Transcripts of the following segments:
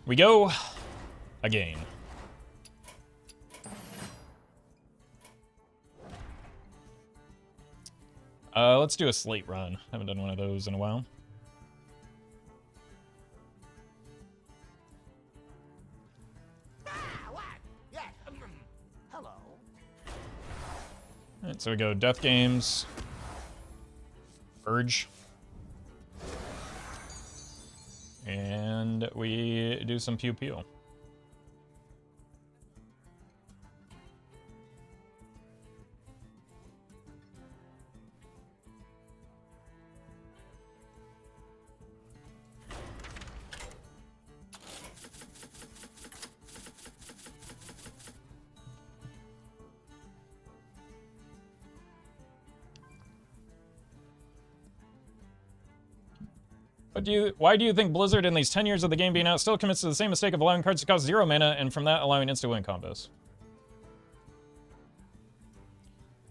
We go again. Let's do a Slate run. Haven't done one of those in a while. Hello. Alright, so we go Death Games, Urge, and we do some Pew Pew. Why do you think Blizzard, in these 10 years of the game being out, still commits to the same mistake of allowing cards to cost 0 mana, and from that allowing instant win combos?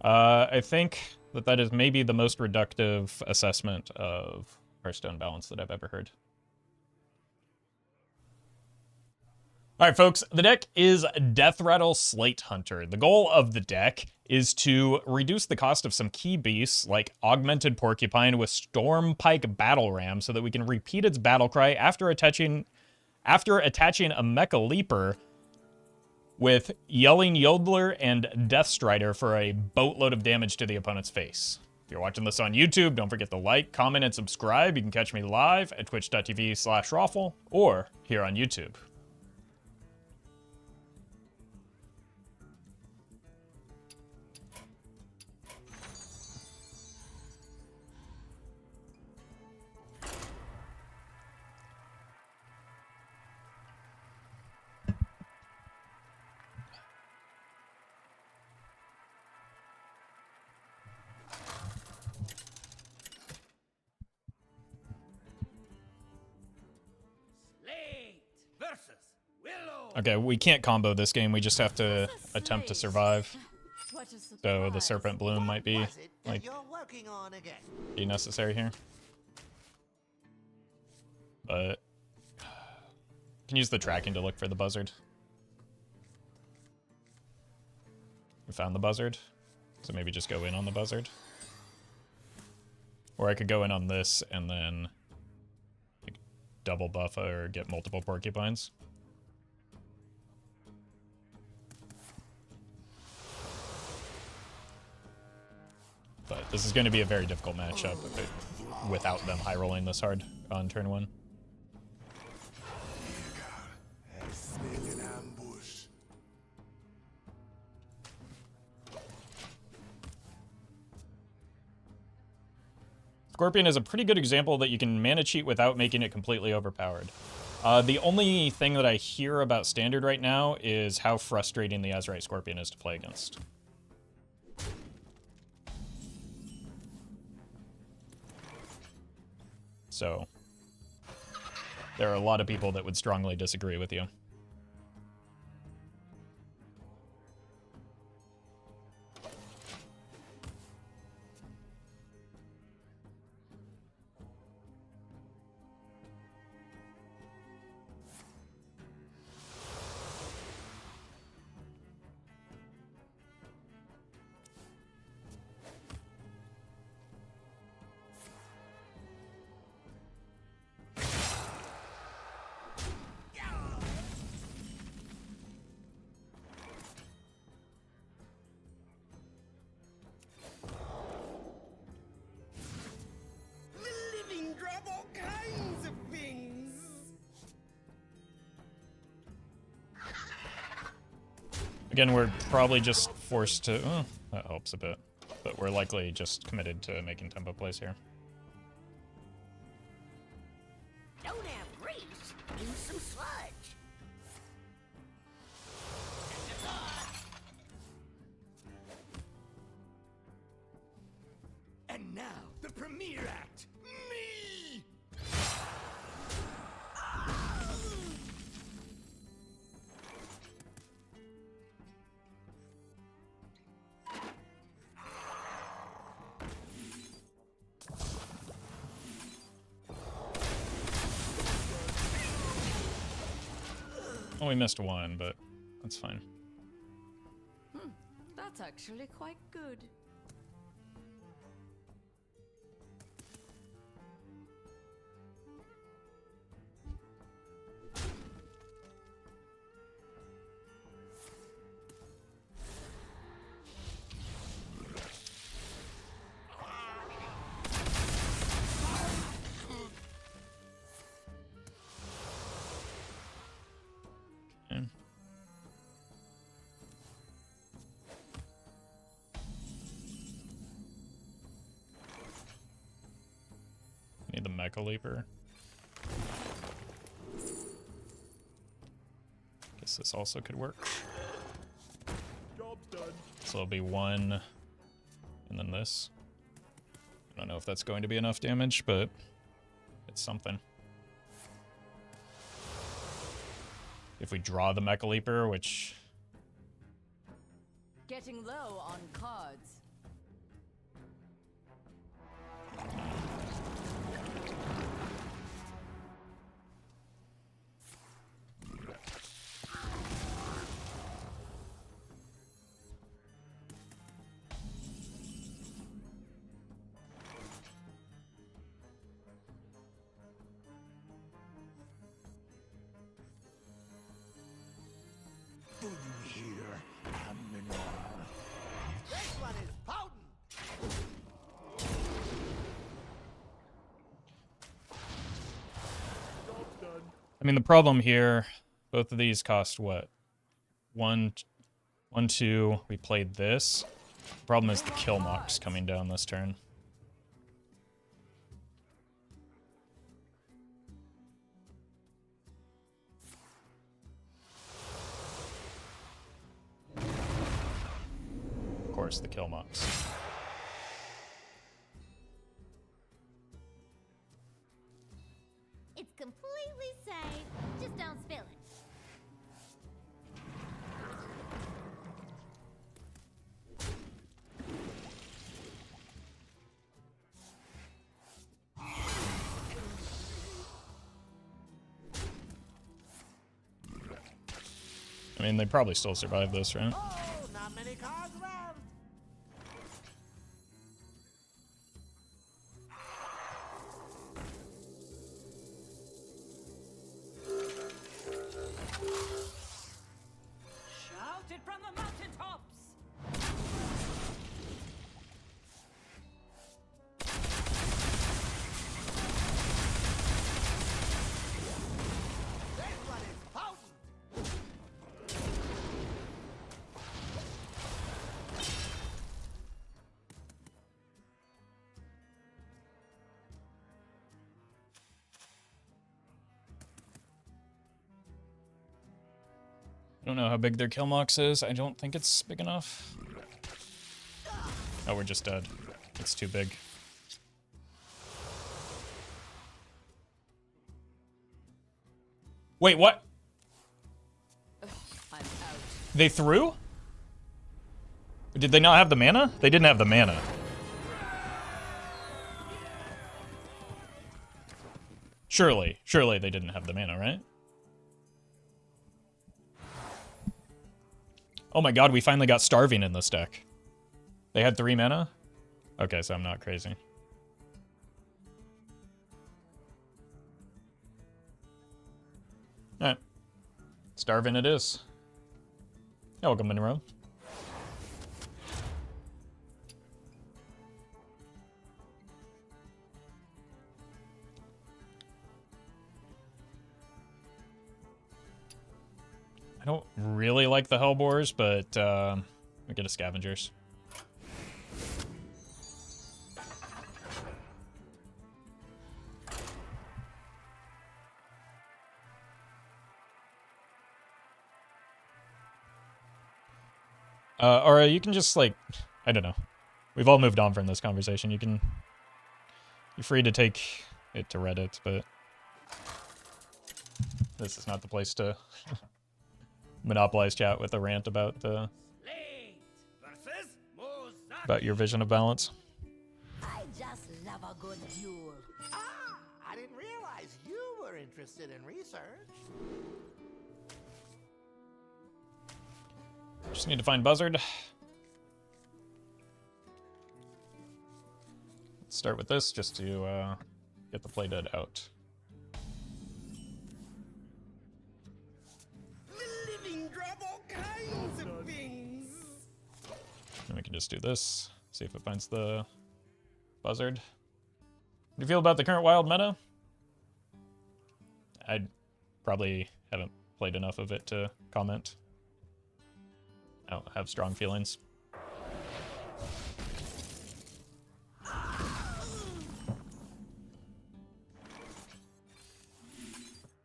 I think that is maybe the most reductive assessment of Hearthstone balance that I've ever heard. All right, folks, the deck is Deathrattle Slate Hunter. The goal of the deck is to reduce the cost of some key beasts like Augmented Porcupine with Stormpike Battle Ram so that we can repeat its battle cry after attaching a Mecha Leaper with Yelling Yodeler and Death Strider for a boatload of damage to the opponent's face. If you're watching this on YouTube, don't forget to like, comment, and subscribe. You can catch me live at twitch.tv/Roffle or here on YouTube. Okay, we can't combo this game. We just have to attempt to survive. So the Serpent Bloom might be like be necessary here. But can use the tracking to look for the buzzard. We found the buzzard. So maybe just go in on the buzzard. Or I could go in on this and then like, double buff or get multiple porcupines. But this is going to be a very difficult matchup without them high rolling this hard on turn 1. Scorpion is a pretty good example that you can mana cheat without making it completely overpowered. The only thing that I hear about Standard right now is how frustrating the Azerite Scorpion is to play against. So, there are a lot of people that would strongly disagree with you. Again, we're probably just forced to... Oh, that helps a bit. But we're likely just committed to making tempo plays here. Don't have reach. Use some sludge. And now, the premiere act. Me! Oh, we missed one, but that's fine. That's actually quite good. Okay. Need the Mecha Leaper. Guess this also could work. Job's done. So it'll be one, and then this. I don't know if that's going to be enough damage, but it's something. If we draw the Mecha Leaper, which... Getting low on cards. Do you hear, Aminor? This one is potent. Job's done. I mean, the problem here, both of these cost what? One, two, we played this. The problem is the kill mox coming down this turn. Of course, the kill mox. It's completely safe. Just don't spill it. I mean, they probably still survive this, right? Oh, not many cards left. Shout it from the mountaintops! This one is potent. I don't know how big their kill mox is. I don't think it's big enough. Oh, we're just dead. It's too big. Wait, what? I'm out. They threw? Did they not have the mana? They didn't have the mana. Surely they didn't have the mana, right? Oh my god, we finally got Starving in this deck. They had 3 mana? Okay, so I'm not crazy. Alright. Starving it is. Yeah, welcome, Monroe. I don't really like the Hellbores, but we get a Scavengers. Or you can just, like, I don't know. We've all moved on from this conversation. You're free to take it to Reddit, but this is not the place to monopolize chat with a rant about Slate versus Mozart. about your vision of balance. I just love a good duel. Ah, I didn't realize you were interested in research. Just need to find Buzzard. Let's start with this just to get the play dead out. The living drop all kinds of things. And we can just do this, see if it finds the Buzzard. What do you feel about the current wild meta? I probably haven't played enough of it to comment. I don't have strong feelings.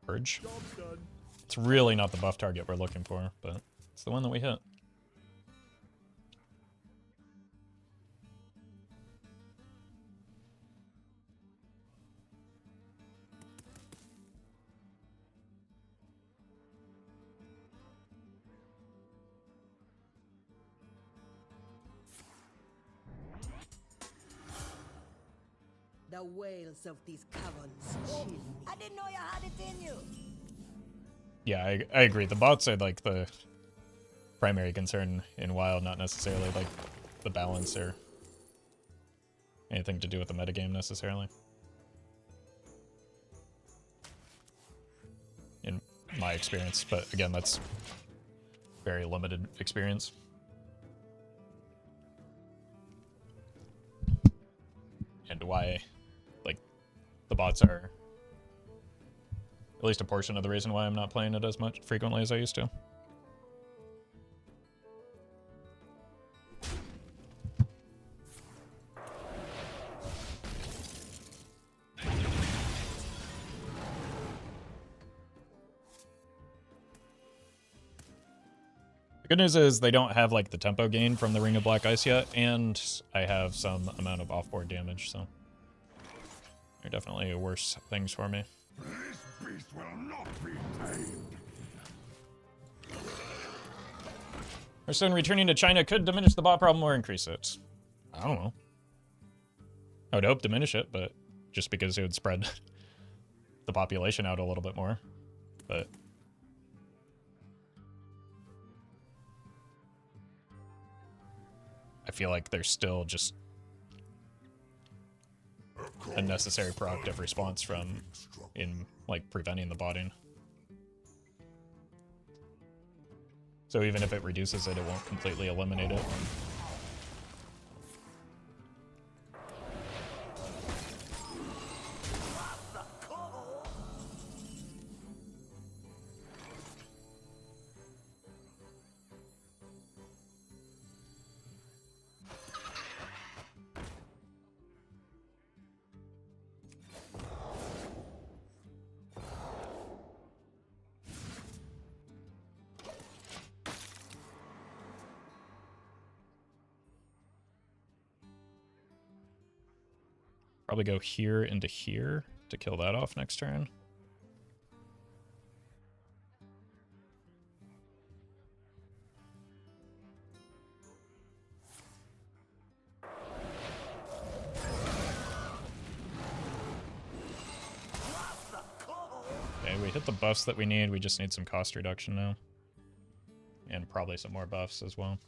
Purge. Job's done. It's really not the buff target we're looking for, but it's the one that we hit. The whales of these caverns chill me. I didn't know you had it in you. Yeah, I agree. The bots are like the primary concern in WoW, not necessarily like the balance or anything to do with the metagame necessarily. In my experience, but again, that's very limited experience. And why, like, the bots are at least a portion of the reason why I'm not playing it as much frequently as I used to. The good news is they don't have like the tempo gain from the Ring of Black Ice yet, and I have some amount of offboard damage, so they're definitely worse things for me. This beast will not be tamed. Hearthstone returning to China could diminish the bot problem or increase it. I don't know. I would hope diminish it, but just because it would spread the population out a little bit more. But I feel like there's still just a necessary proactive response from in like preventing the botting. So even if it reduces it, it won't completely eliminate it. Probably go here into here to kill that off next turn. Okay, we hit the buffs that we need. We just need some cost reduction now. And probably some more buffs as well.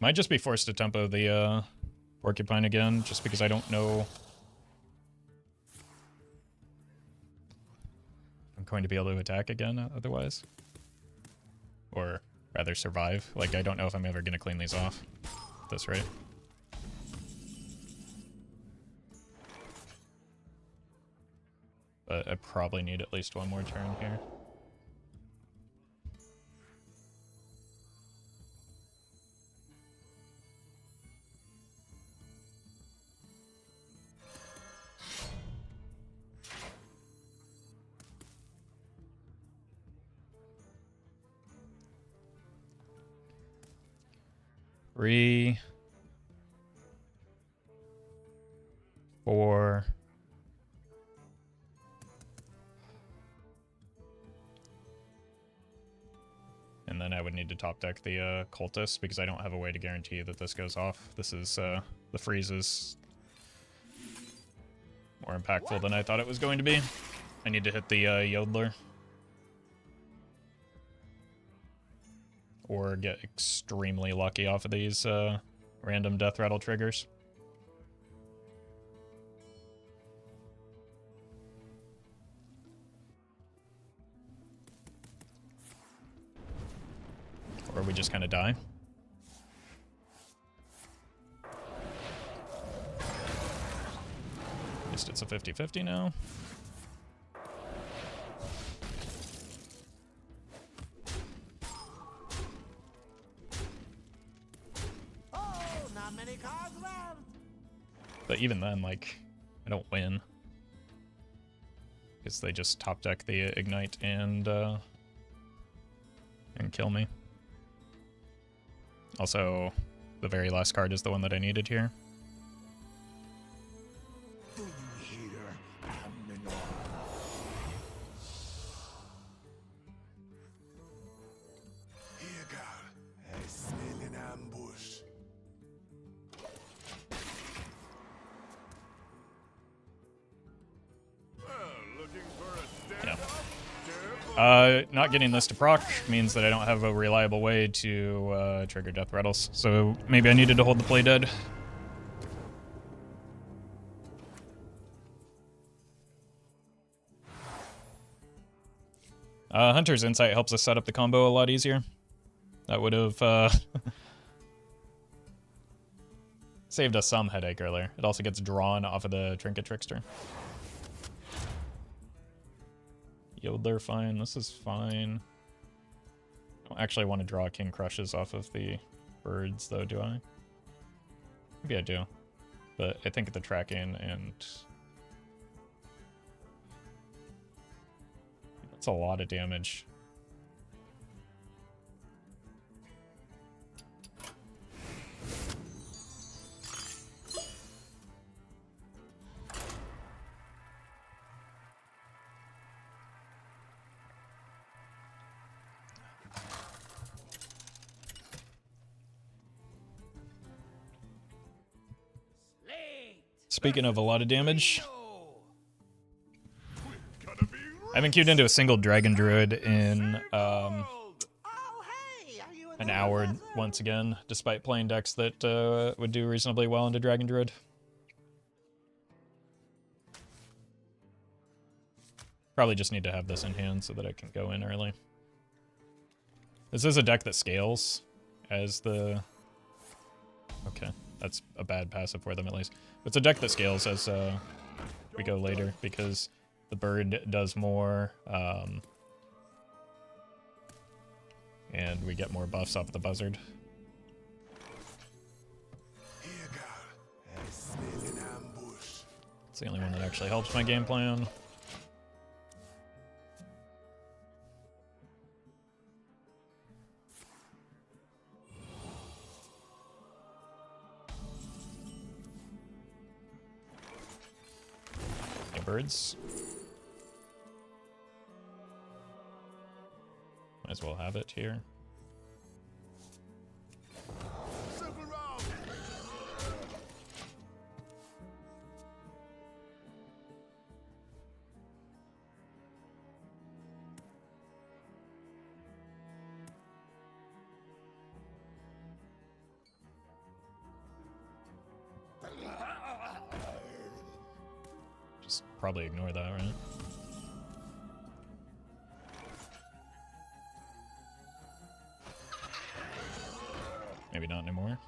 Might just be forced to tempo the Porcupine again, just because I don't know if I'm going to be able to attack again otherwise. Or rather survive. Like, I don't know if I'm ever going to clean these off at this rate. But I probably need at least one more turn here. 3, 4. And then I would need to top deck the cultist because I don't have a way to guarantee that this goes off. This is the freeze is more impactful than I thought it was going to be. I need to hit the Yodeler. Or get extremely lucky off of these random death rattle triggers. Or we just kind of die. At least it's a 50-50 now. But even then, like, I don't win. Because they just top deck the ignite and kill me. Also, the very last card is the one that I needed here. Not getting this to proc means that I don't have a reliable way to trigger death rattles, so maybe I needed to hold the play dead. Hunter's Insight helps us set up the combo a lot easier. That would have saved us some headache earlier. It also gets drawn off of the Trinket Trickster. Yodeler, fine. This is fine. I don't actually want to draw King Crushes off of the birds, though, do I? Maybe I do. But I think the tracking and... that's a lot of damage. Speaking of a lot of damage, I haven't queued into a single Dragon Druid in an hour once again, despite playing decks that would do reasonably well into Dragon Druid. Probably just need to have this in hand so that I can go in early. This is a deck that scales as the... okay, that's a bad passive for them at least. It's a deck that scales as we go later because the bird does more, and we get more buffs off the buzzard. It's the only one that actually helps my game plan. Birds. Might as well have it here. Just probably ignore that, right? Maybe not anymore.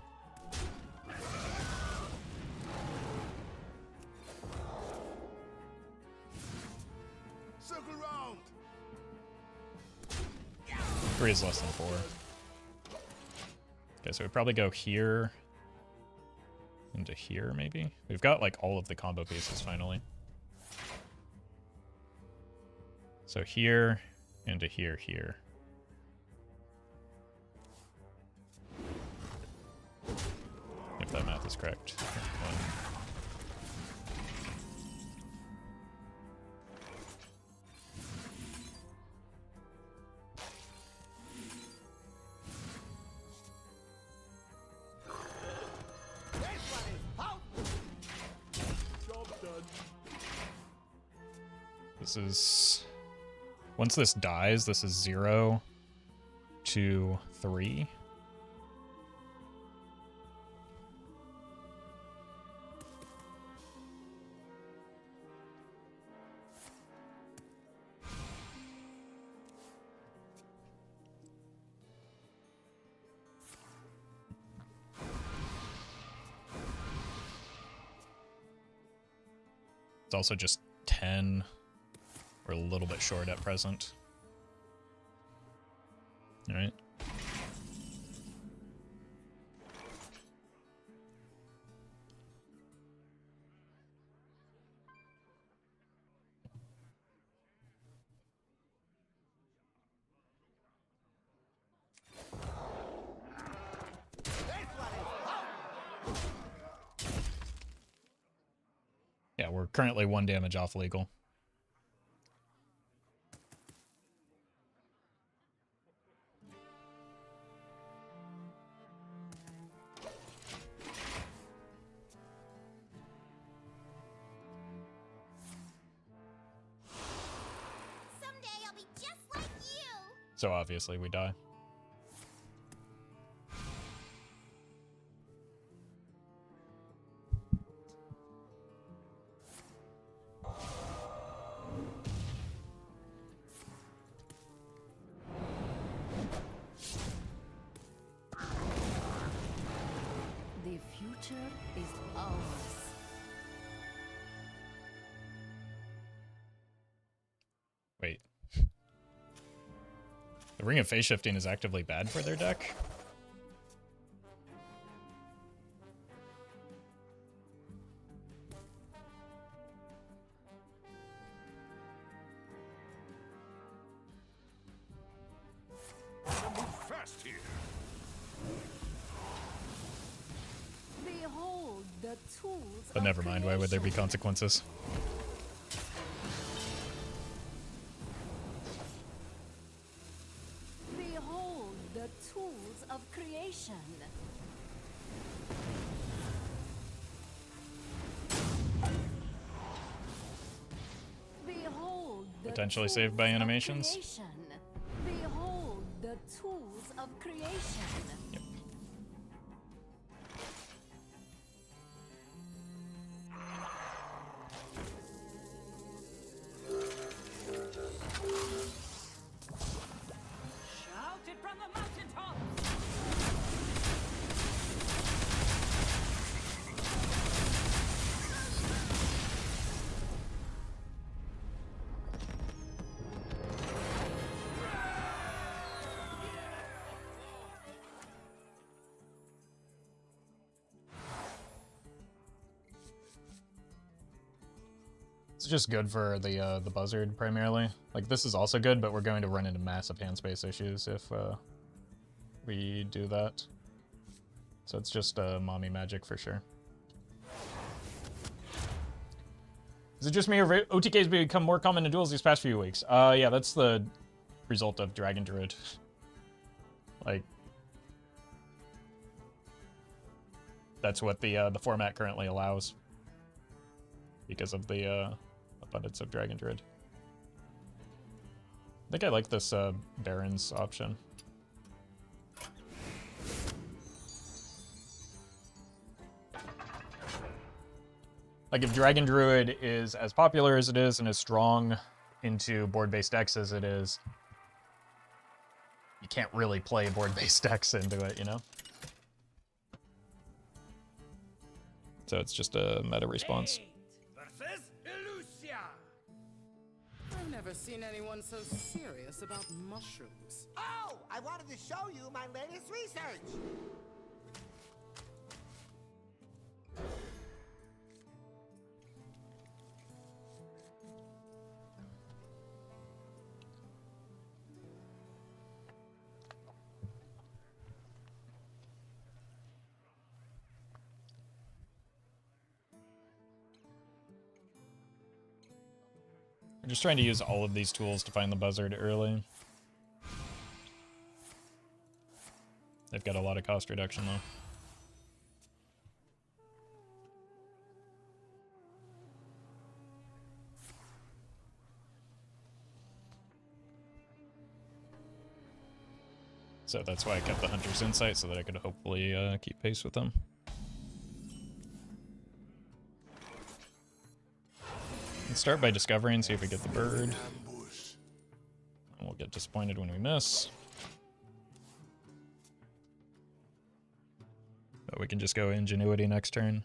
Circle round. 3 is less than 4. Okay, so we probably go here into here, maybe. We've got like all of the combo pieces finally. So here into here. correct. This is... Once this dies, this is 0, 2, 3. It's also just 10. We're a little bit short at present. All right. Yeah, we're currently 1 damage off legal. Someday I'll be just like you. So obviously we die. The future is ours. Wait. The Ring of Phase Shifting is actively bad for their deck? Move fast here. Behold the tools. But never mind, why would there be consequences? Behold the tools of creation. Behold the Potentially saved by tools of animations? creation. Behold the tools of creation. Yep. Shout it from the mountaintops. It's just good for the buzzard primarily. Like this is also good, but we're going to run into massive hand space issues if we do that. So it's just mommy magic for sure. Is it just me or OTK's become more common in duels these past few weeks? Yeah, that's the result of Dragon Druid. Like that's what the format currently allows because of the abundance of Dragon Druid. I think I like this Baron's option. Like if Dragon Druid is as popular as it is and as strong into board-based decks as it is, you can't really play board-based decks into it, you know? So it's just a meta response. Versus Elusia. I've never seen anyone so serious about mushrooms. Oh, I wanted to show you my latest research. just trying to use all of these tools to find the buzzard early. They've got a lot of cost reduction though. So that's why I kept the Hunter's Insight, so that I could hopefully keep pace with them. Let's start by discovering, see if we get the bird. And we'll get disappointed when we miss. But we can just go Ingenuity next turn.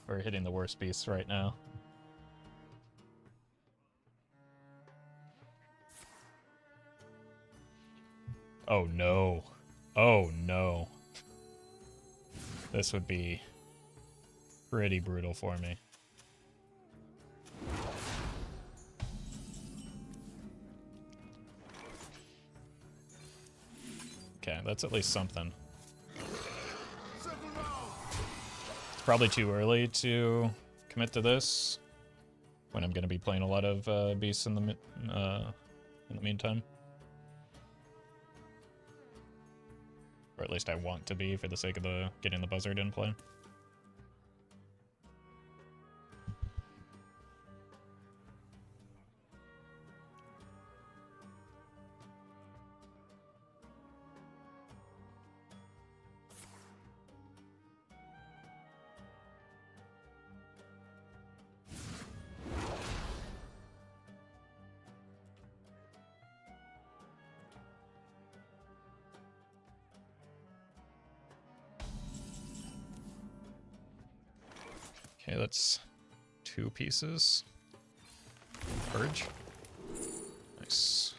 We're hitting the worst beasts right now. Oh no. Oh no. This would be pretty brutal for me. Okay, that's at least something. Probably too early to commit to this when I'm going to be playing a lot of beasts in the meantime. Or at least I want to be for the sake of getting the buzzard in play. Okay, that's 2 pieces. Purge. Nice.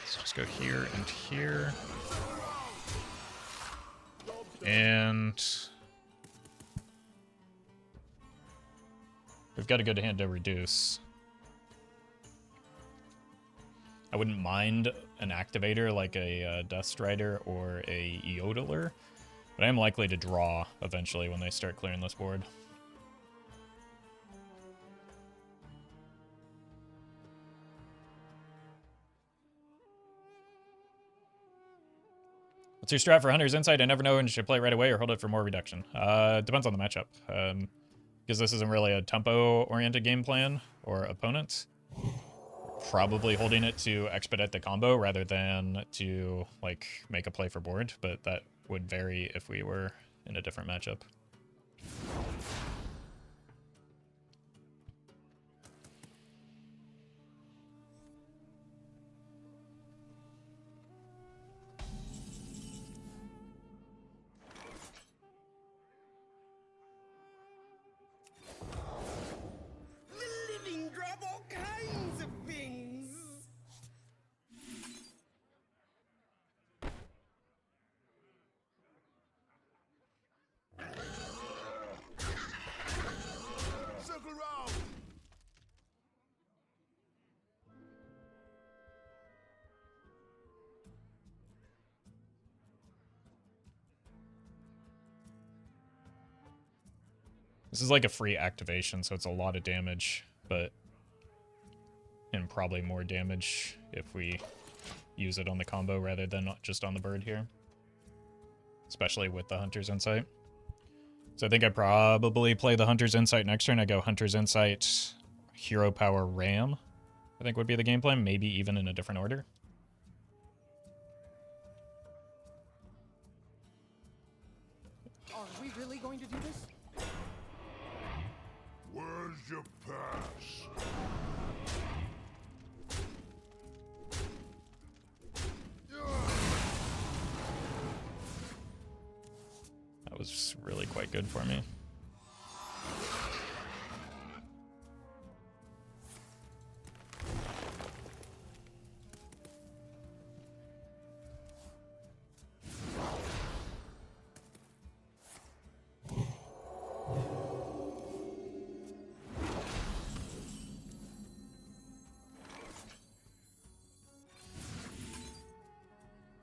Let's just go here and here. And we've got a good hand to reduce. I wouldn't mind an activator like a Death Strider or a Yodeler. But I am likely to draw eventually when they start clearing this board. What's your strat for Hunter's Insight? I never know when you should play it right away or hold it for more reduction. Depends on the matchup. Because this isn't really a tempo-oriented game plan or opponent. Probably holding it to expedite the combo rather than to like make a play for board, but that would vary if we were in a different matchup. The living drop all kinds of things. Circle round. This is like a free activation, so it's a lot of damage, but and probably more damage if we use it on the combo rather than just on the bird here. Especially with the Hunter's Insight. So I think I probably play the Hunter's Insight next turn. I go Hunter's Insight, Hero Power, Ram, I think would be the game plan, maybe even in a different order. Are we really going to do this? Where's your past? That was really quite good for me.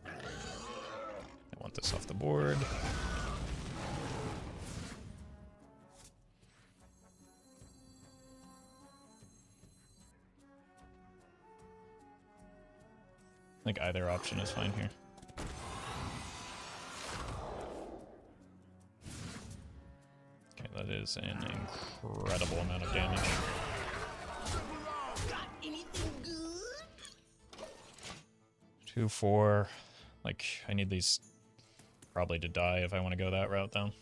I want this off the board. I think either option is fine here. Okay, that is an incredible amount of damage. Got anything good? 2, 4. Like, I need these probably to die if I want to go that route, though.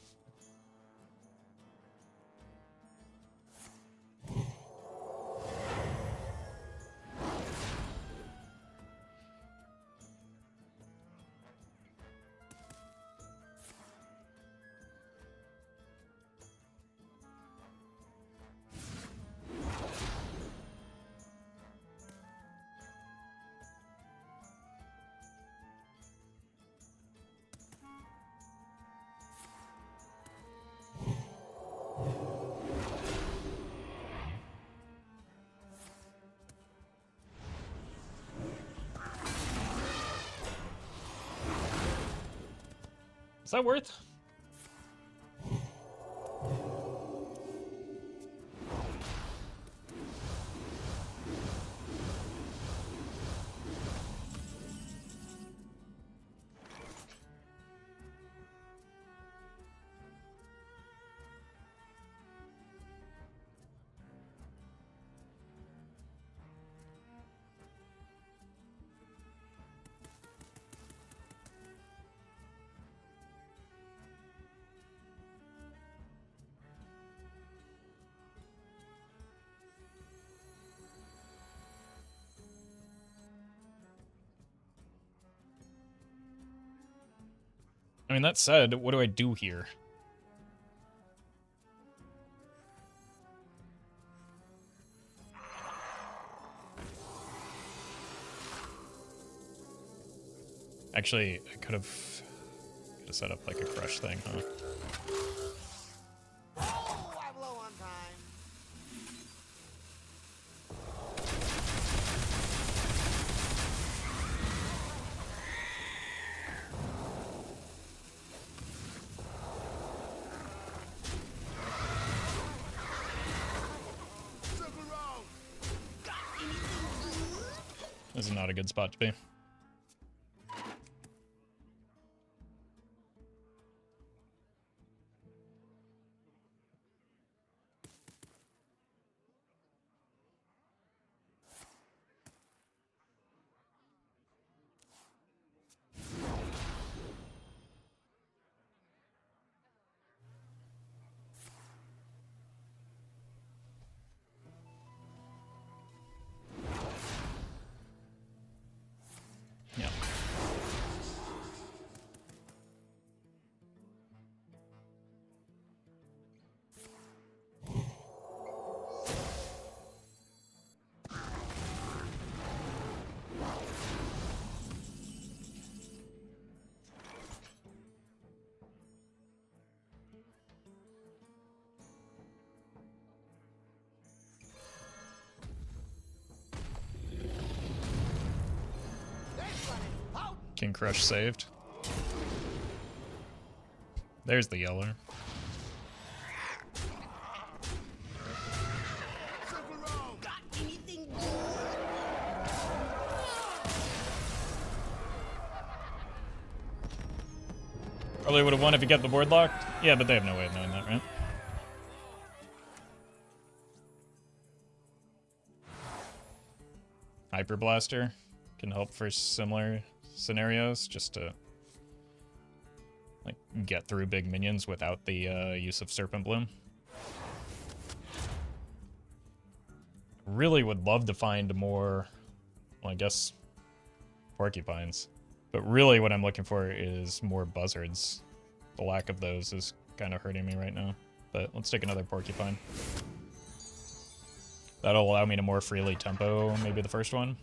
Is that worth? I mean, that said, what do I do here? Actually, I could have set up like a crush thing, huh? Oh, I'm low on time. Circle round. Got anything good? This is not a good spot to be. Yeah. King Crush saved. There's the yeller. Circle round. Got anything good? Probably would have won if you kept the board locked. Yeah, but they have no way of knowing that, right? Hyper Blaster can help for similar scenarios, just to like get through big minions without the use of Serpent Bloom. really would love to find more, well, I guess, porcupines. But really what I'm looking for is more buzzards. The lack of those is kind of hurting me right now. But let's take another porcupine. That'll allow me to more freely tempo maybe the first one.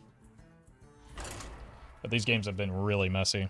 But these games have been really messy.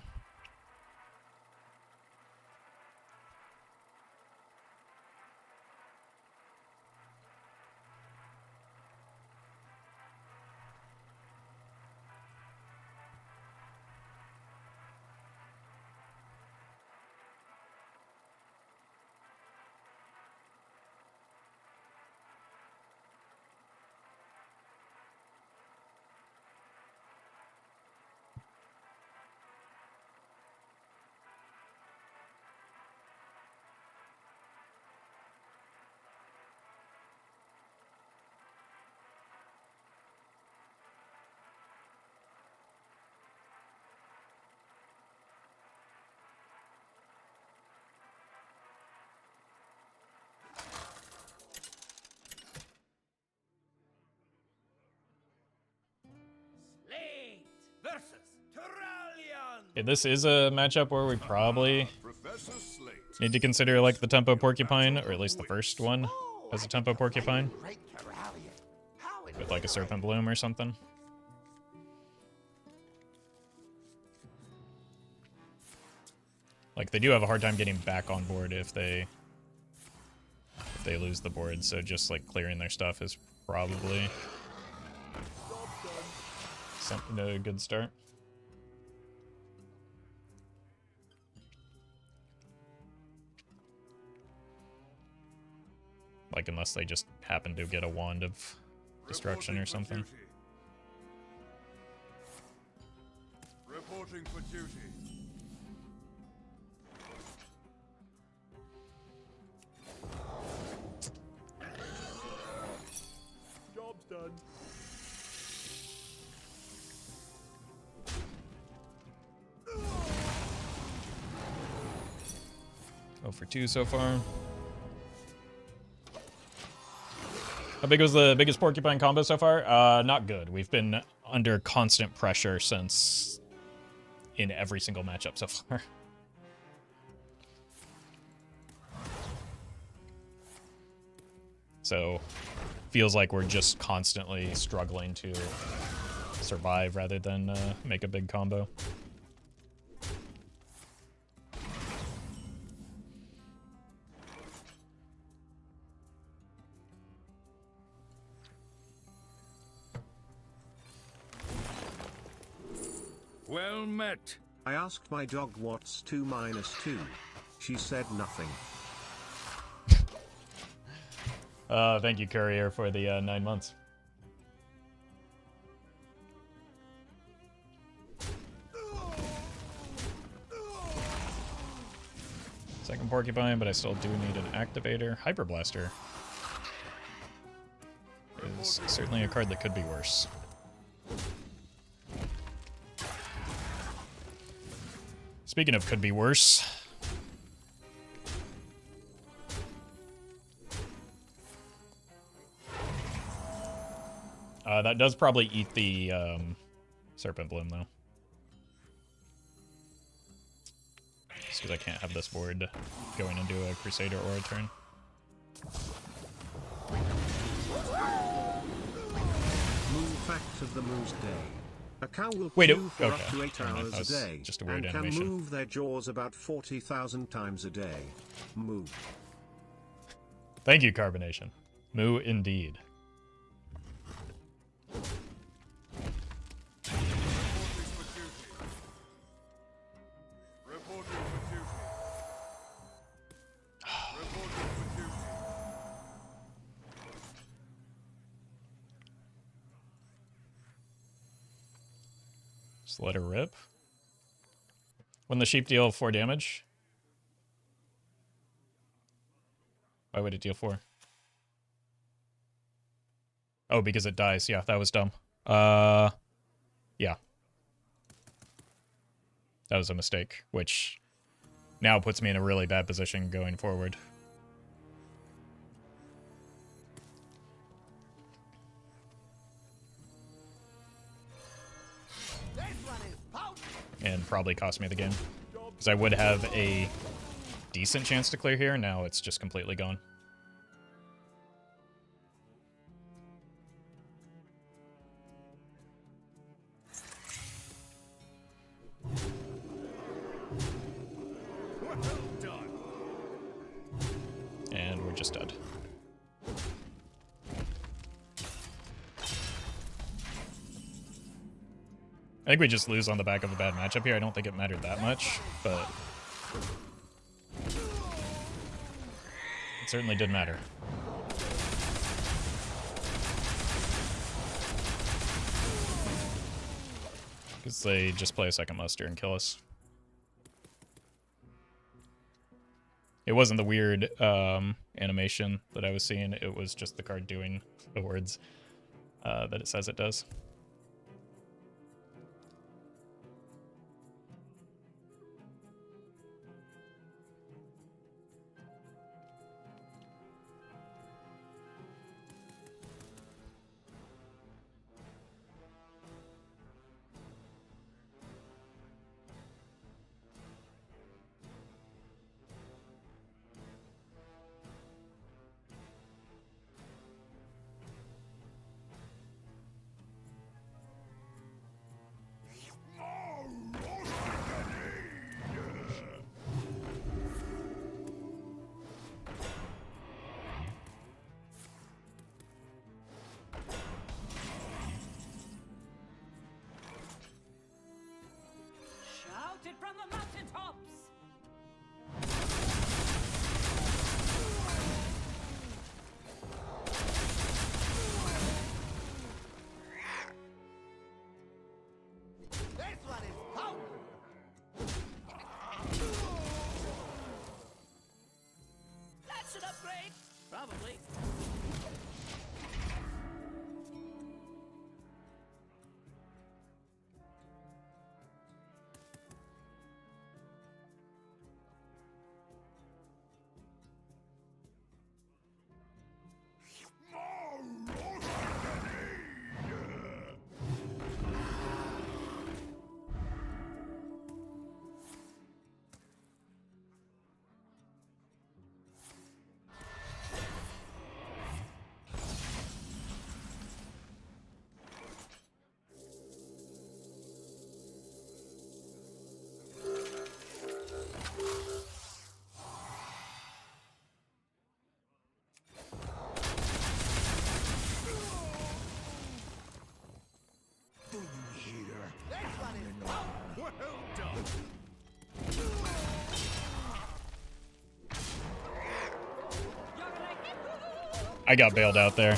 Slate versus Terralion. Okay, this is a matchup where we probably Professor Slate. need to consider like the tempo porcupine, or at least the first one as a tempo porcupine. With like a serpent bloom or something. Like they do have a hard time getting back on board if they lose the board, so just like clearing their stuff is probably something a good start. Like unless they just happen to get a wand of destruction or something. Reporting for duty. Job's done. Oh, for 2 so far. How big was the biggest porcupine combo so far? Not good. We've been under constant pressure since in every single matchup so far. So, feels like we're just constantly struggling to survive rather than make a big combo. Well met. I asked my dog what's 2 minus 2. She said nothing. Thank you, Courier, for the 9 months. Second porcupine, but I still do need an activator. Hyper Blaster is certainly a card that could be worse. Speaking of could be worse. That does probably eat the Serpent Bloom, though. Just because I can't have this board going into a Crusader or a turn. Moon fact of the Moose Day. A cow will Wait, chew for up okay. to 8 Never mind, hours that was a day just a weird and animation. can move their jaws about 40,000 times a day. Moo. Thank you, Carbonation. Moo indeed. Reporting for duty. Reporting for duty. Just let her rip. When the sheep deal 4 damage. Why would it deal 4? Oh, because it dies. Yeah, that was dumb. Yeah. That was a mistake, which now puts me in a really bad position going forward. and probably cost me the game. Because I would have a decent chance to clear here. Now it's just completely gone. Well done. And we're just dead. I think we just lose on the back of a bad matchup here. I don't think it mattered that much, but it certainly did matter. Because they just play a second muster and kill us. It wasn't the weird animation that I was seeing. It was just the card doing the words that it says it does. Shouted from the mountaintops! This one is powerful. That's an upgrade. Probably. Well done. I got bailed out there.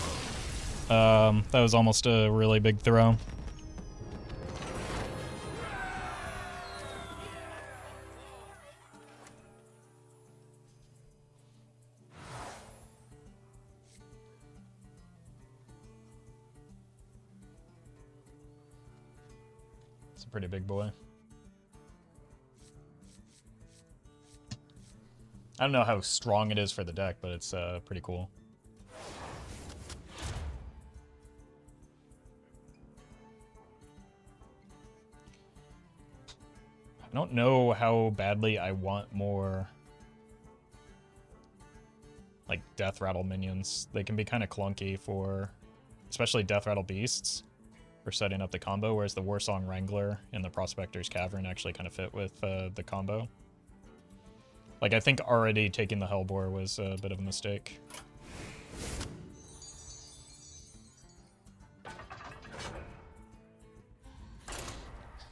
That was almost a really big throw. It's a pretty big boy. I don't know how strong it is for the deck, but it's pretty cool. I don't know how badly I want more like Deathrattle minions. They can be kind of clunky for, especially Deathrattle beasts, for setting up the combo, whereas the Warsong Wrangler and the Prospector's Cavern actually kind of fit with the combo. Like, I think already taking the Hellbore was a bit of a mistake.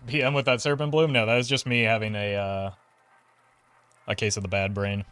PM with that Serpent Bloom? No, that was just me having a case of the bad brain.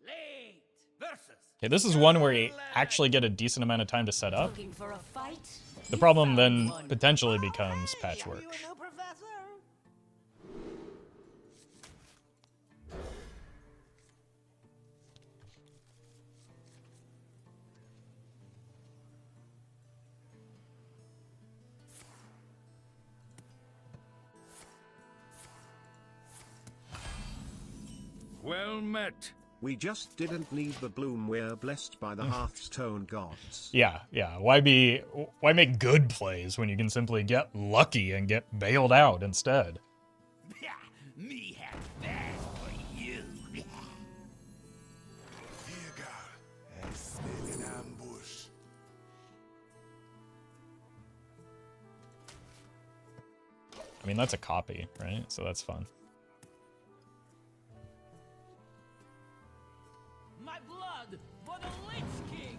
Slate versus. Okay, this is one where you actually get a decent amount of time to set up. Looking for a fight? The problem then potentially becomes Hey, Patchwork. are you a new professor? Well met. We just didn't need the bloom. We're blessed by the Hearthstone gods. Yeah. Why make good plays when you can simply get lucky and get bailed out instead? Me have that for you. Here go. I smell an ambush. I mean, that's a copy, right? So that's fun. My blood for the Lich King.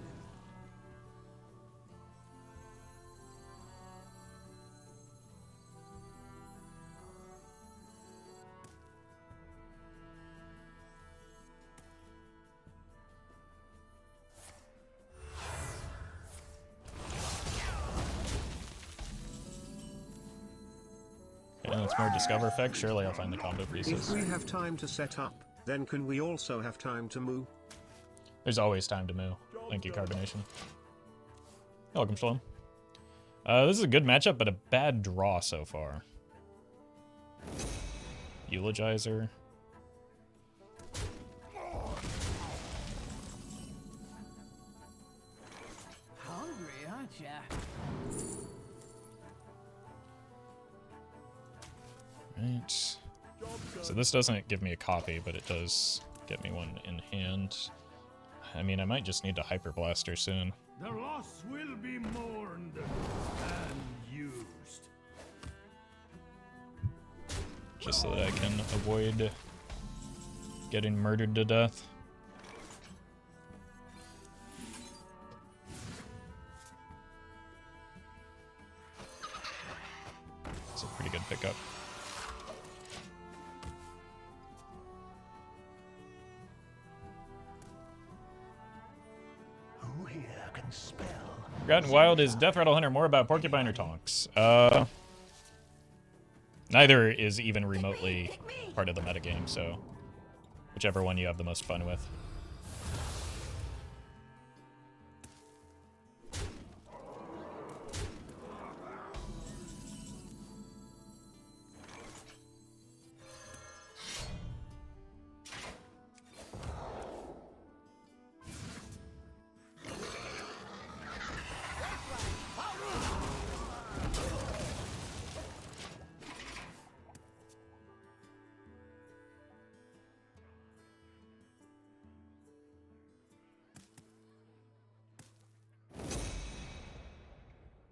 Yeah, it's more discover effect. Surely I'll find the combo If pieces. we have time to set up, then can we also have time to move? There's always time to move. Thank you, Carbonation. Welcome, Shalom. This is a good matchup, but a bad draw so far. Eulogizer. Hungry, aren't ya? Right. So this doesn't give me a copy, but it does get me one in hand. I mean, I might just need to Hyper Blaster soon. The loss will be mourned and used. Just so that I can avoid getting murdered to death. It's a pretty good pickup. Who here can spell? Forgotten Wild is Deathrattle Hunter more about Porcupine or Tonks? Neither is even remotely part of the metagame, so whichever one you have the most fun with.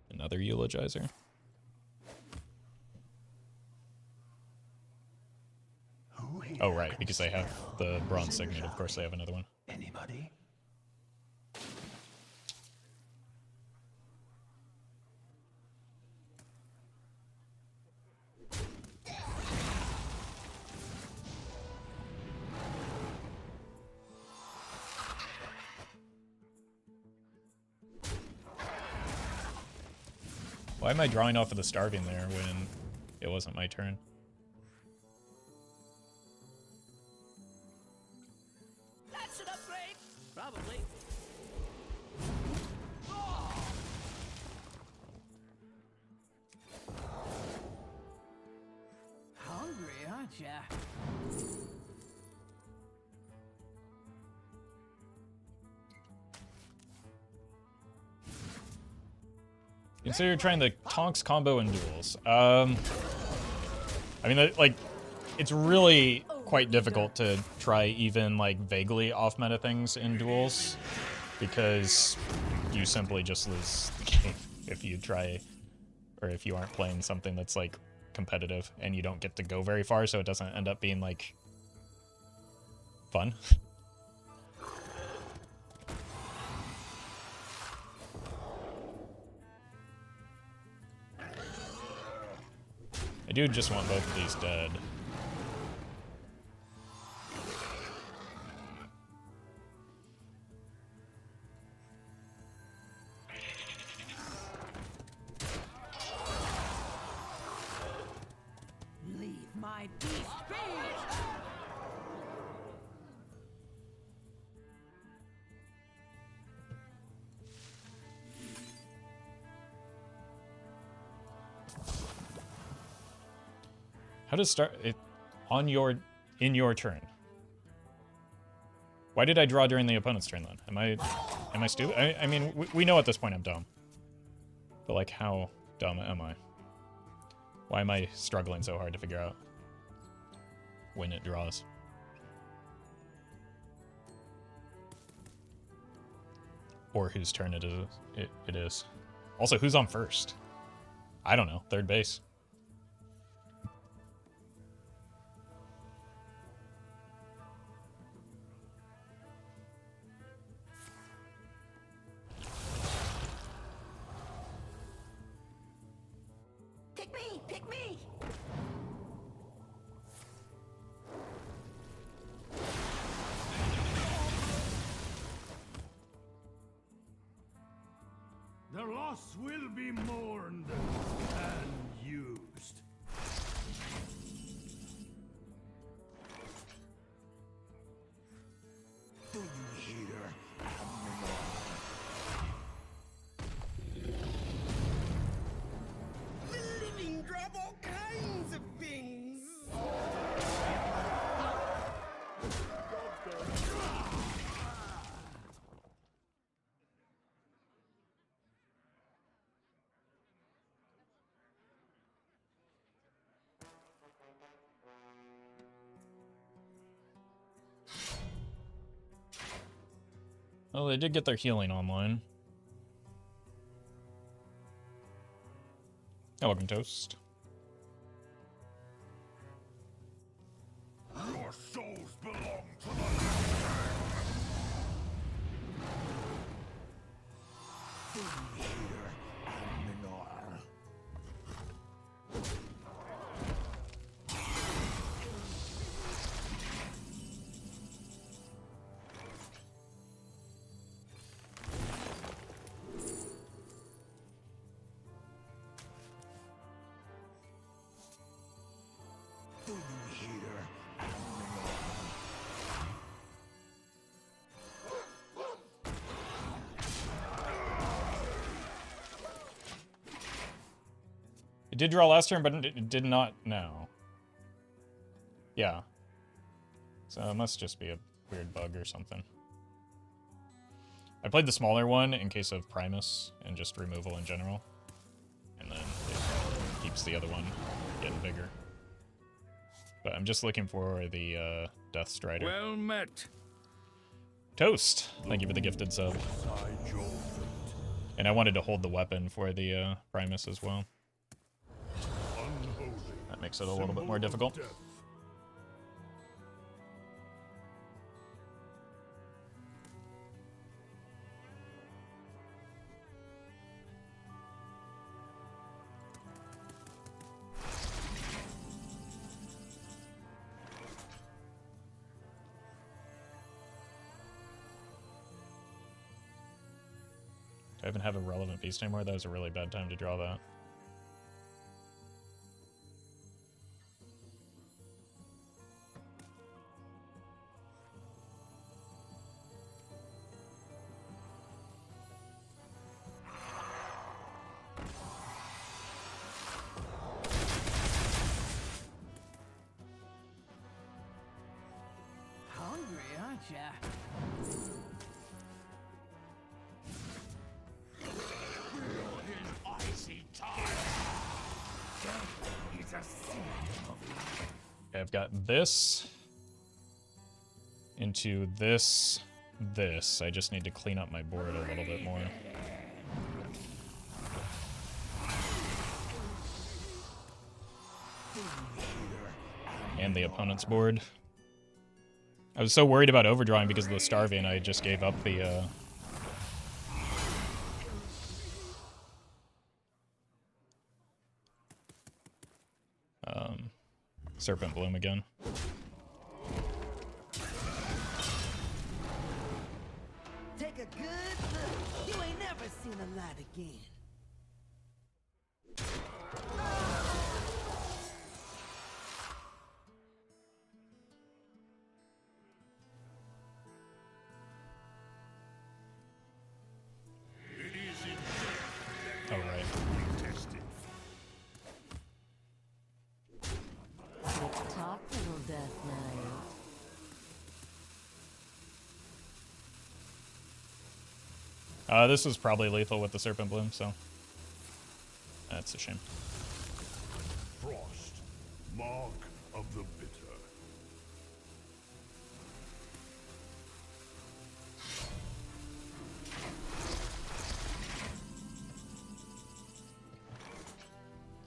Another Eulogizer. Who here Oh, right, can because they have spell? the Bronze Signet. Of course they have another one. Anybody? Why am I drawing off of the Starving there when it wasn't my turn? That's an upgrade. Probably. Hungry, aren't ya? Consider trying the Tonks combo in Duels. I mean, like, it's really quite difficult to try even, like, vaguely off-meta things in Duels, because you simply just lose the game if you try, or if you aren't playing something that's, like, competitive, and you don't get to go very far, so it doesn't end up being, like, fun. I do just want both of these dead. Leave my beast be! How does start it on in your turn? Why did I draw during the opponent's turn then? Am I stupid? I mean, we know at this point I'm dumb. But like, how dumb am I? Why am I struggling so hard to figure out when it draws? Or whose turn it is. Also, who's on first? I don't know. Third base. Pick me! Pick me! The loss will be mourned and used. Do you hear? The living drop all kinds of things. Well, they did get their healing online. Oh, welcome, Toast. Your souls belong to the It did draw last turn, but it did not now. Yeah. So it must just be a weird bug or something. I played the smaller one in case of Primus and just removal in general. And then it keeps the other one getting bigger. But I'm just looking for the Death Strider. well met. Toast! Thank you for the gifted sub. Beside your fate. And I wanted to hold the weapon for the Primus as well. Unholy. That makes it a little bit Symbol more of difficult. death. Do I even have a relevant beast anymore? That was a really bad time to draw that. Hungry, aren't ya? Okay, I've got this into this. I just need to clean up my board a little bit more. And the opponent's board. I was so worried about overdrawing because of the starving, I just gave up the Serpent Bloom again. Take a good look. You ain't never seen a light again. Oh, right. Talk, little Death Knight. This was probably lethal with the Serpent Bloom, so that's a shame. Frost, mark of the bitter.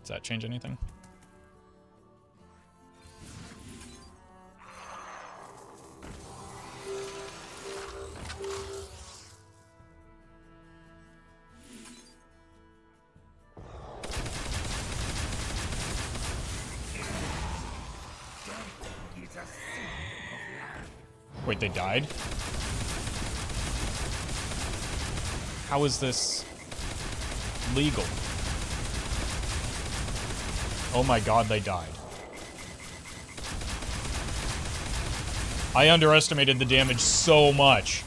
Does that change anything? Wait, they died? How is this legal? Oh my god, they died. I underestimated the damage so much.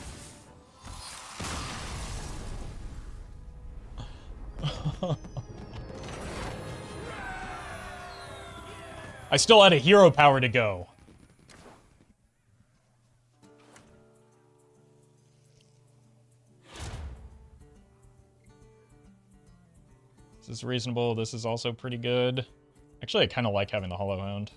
I still had a hero power to go. This is reasonable. This is also pretty good. Actually, I kind of like having the Hollow Hound.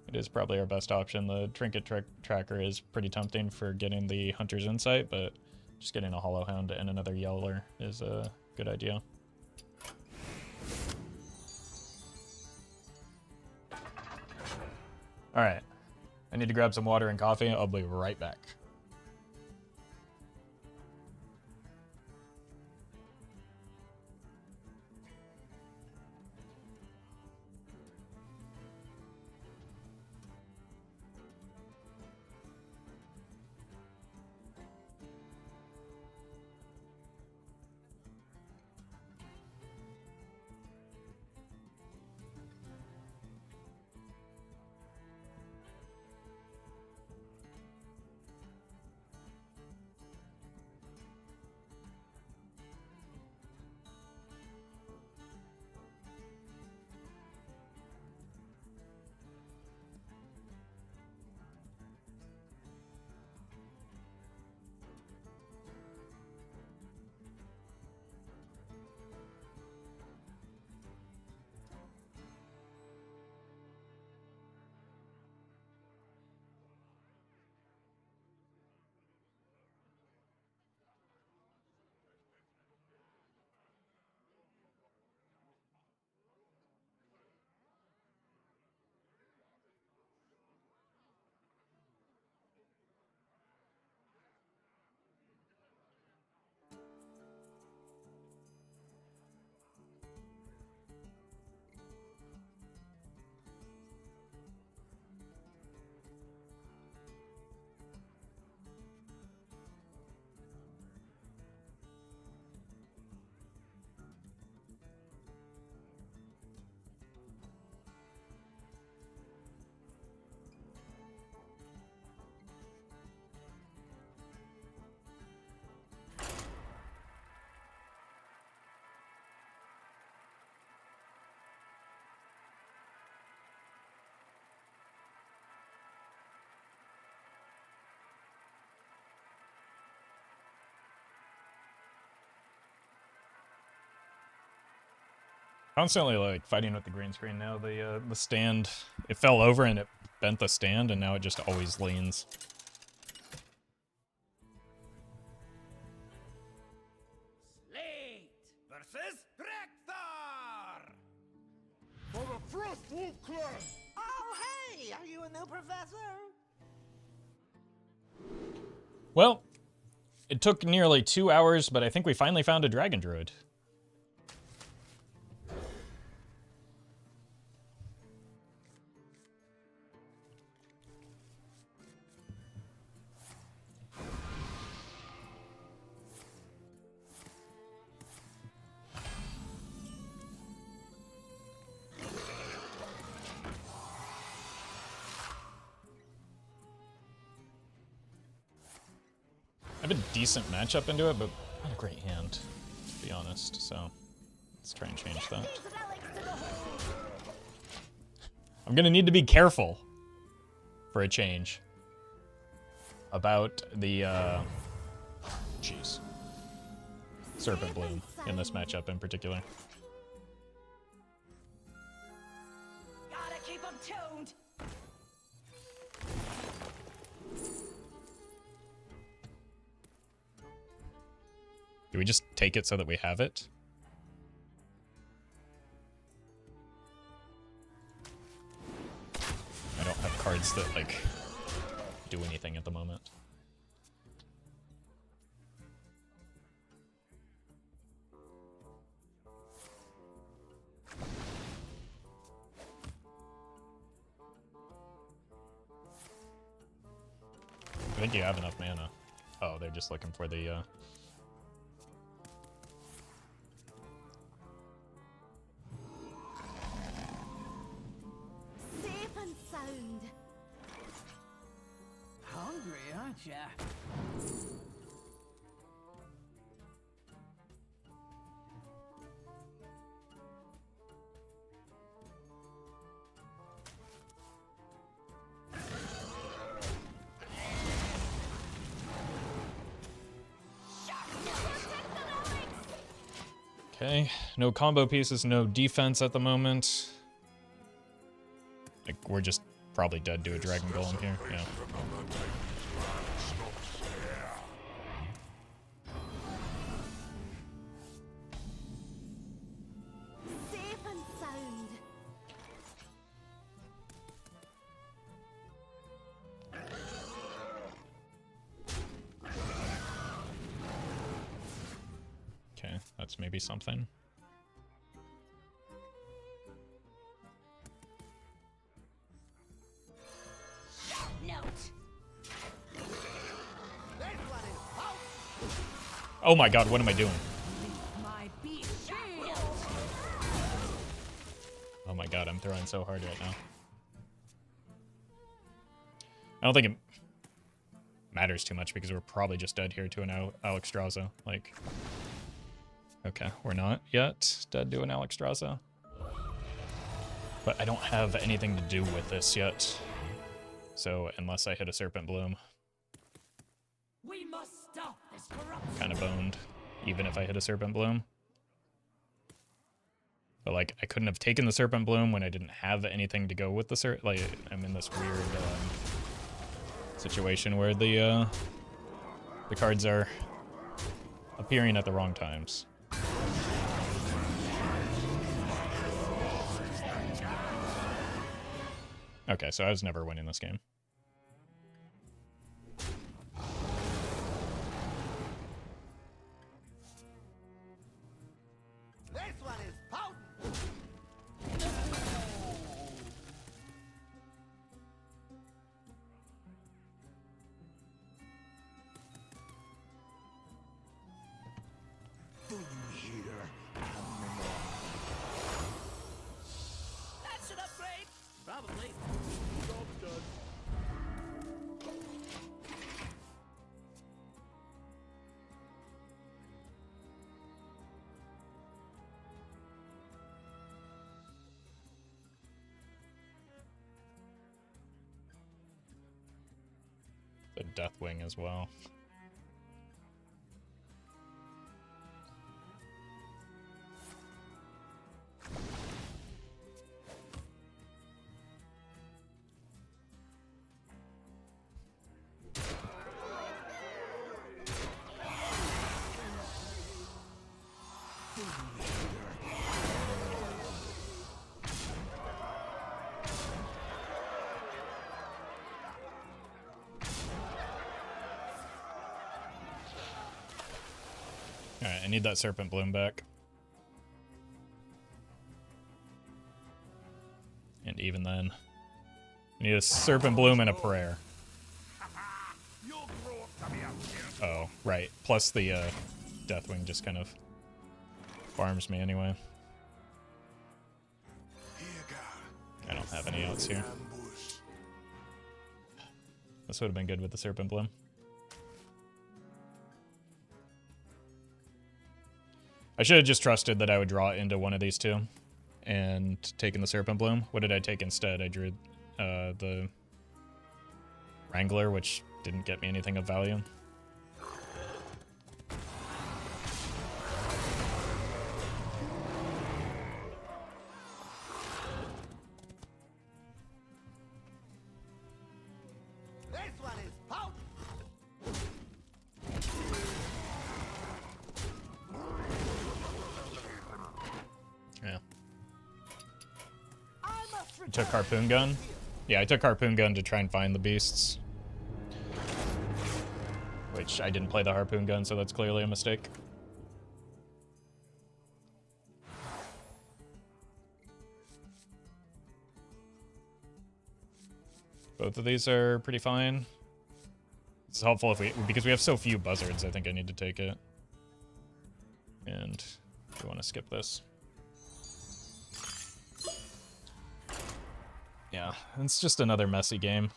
It is probably our best option. The Trinket Tracker is pretty tempting for getting the Hunter's Insight, but just getting a Hollow Hound and another Yeller is a good idea. Alright. I need to grab some water and coffee. I'll be right back. Constantly like fighting with the green screen now. The stand, it fell over and it bent the stand, and now it just always leans. Slate versus Drekthar! For the Frost Wolf Clan! Oh, hey! Are you a new professor? Well, it took nearly 2 hours, but I think we finally found a Dragon Druid. I have a decent matchup into it, but not a great hand, to be honest, so let's try and change that. I'm gonna need to be careful for a change about the jeez. Serpent Bloom in this matchup in particular. Gotta keep them tuned. Do we just take it so that we have it? I don't have cards that, like, do anything at the moment. I think you have enough mana. Oh, they're just looking for the, Safe and sound. Hungry, aren't ya? Okay, no combo pieces, no defense at the moment. Like, we're just probably dead to a Dragon Golem here, yeah. Safe and sound. Okay, that's maybe something. Oh my god, what am I doing? My beat shield. Oh my god, I'm throwing so hard right now. I don't think it matters too much because we're probably just dead here to an Alexstrasza. Like, okay, we're not yet dead to an Alexstrasza. But I don't have anything to do with this yet. So unless I hit a Serpent Bloom, We must stop this corruption. kind of boned, even if I hit a Serpent Bloom. But like, I couldn't have taken the Serpent Bloom when I didn't have anything to go with the like, I'm in this weird situation where the cards are appearing at the wrong times. Okay, so I was never winning this game. This one is potent. Do you hear? That should upgrade. Probably. Job's done. The Deathwing as well. Alright, I need that Serpent Bloom back. And even then, I need a Serpent Bloom and a prayer. You'll grow up to be a hero. Oh, right. Plus the Deathwing just kind of farms me anyway. I don't have any outs here. This would have been good with the Serpent Bloom. I should have just trusted that I would draw into one of these two and taken the Serpent Bloom. What did I take instead? I drew the Wrangler, which didn't get me anything of value. took Harpoon Gun. Yeah, I took Harpoon Gun to try and find the beasts. Which I didn't play the Harpoon Gun, so that's clearly a mistake. Both of these are pretty fine. It's helpful if because we have so few buzzards, I think I need to take it. And we want to skip this. Yeah, it's just another messy game.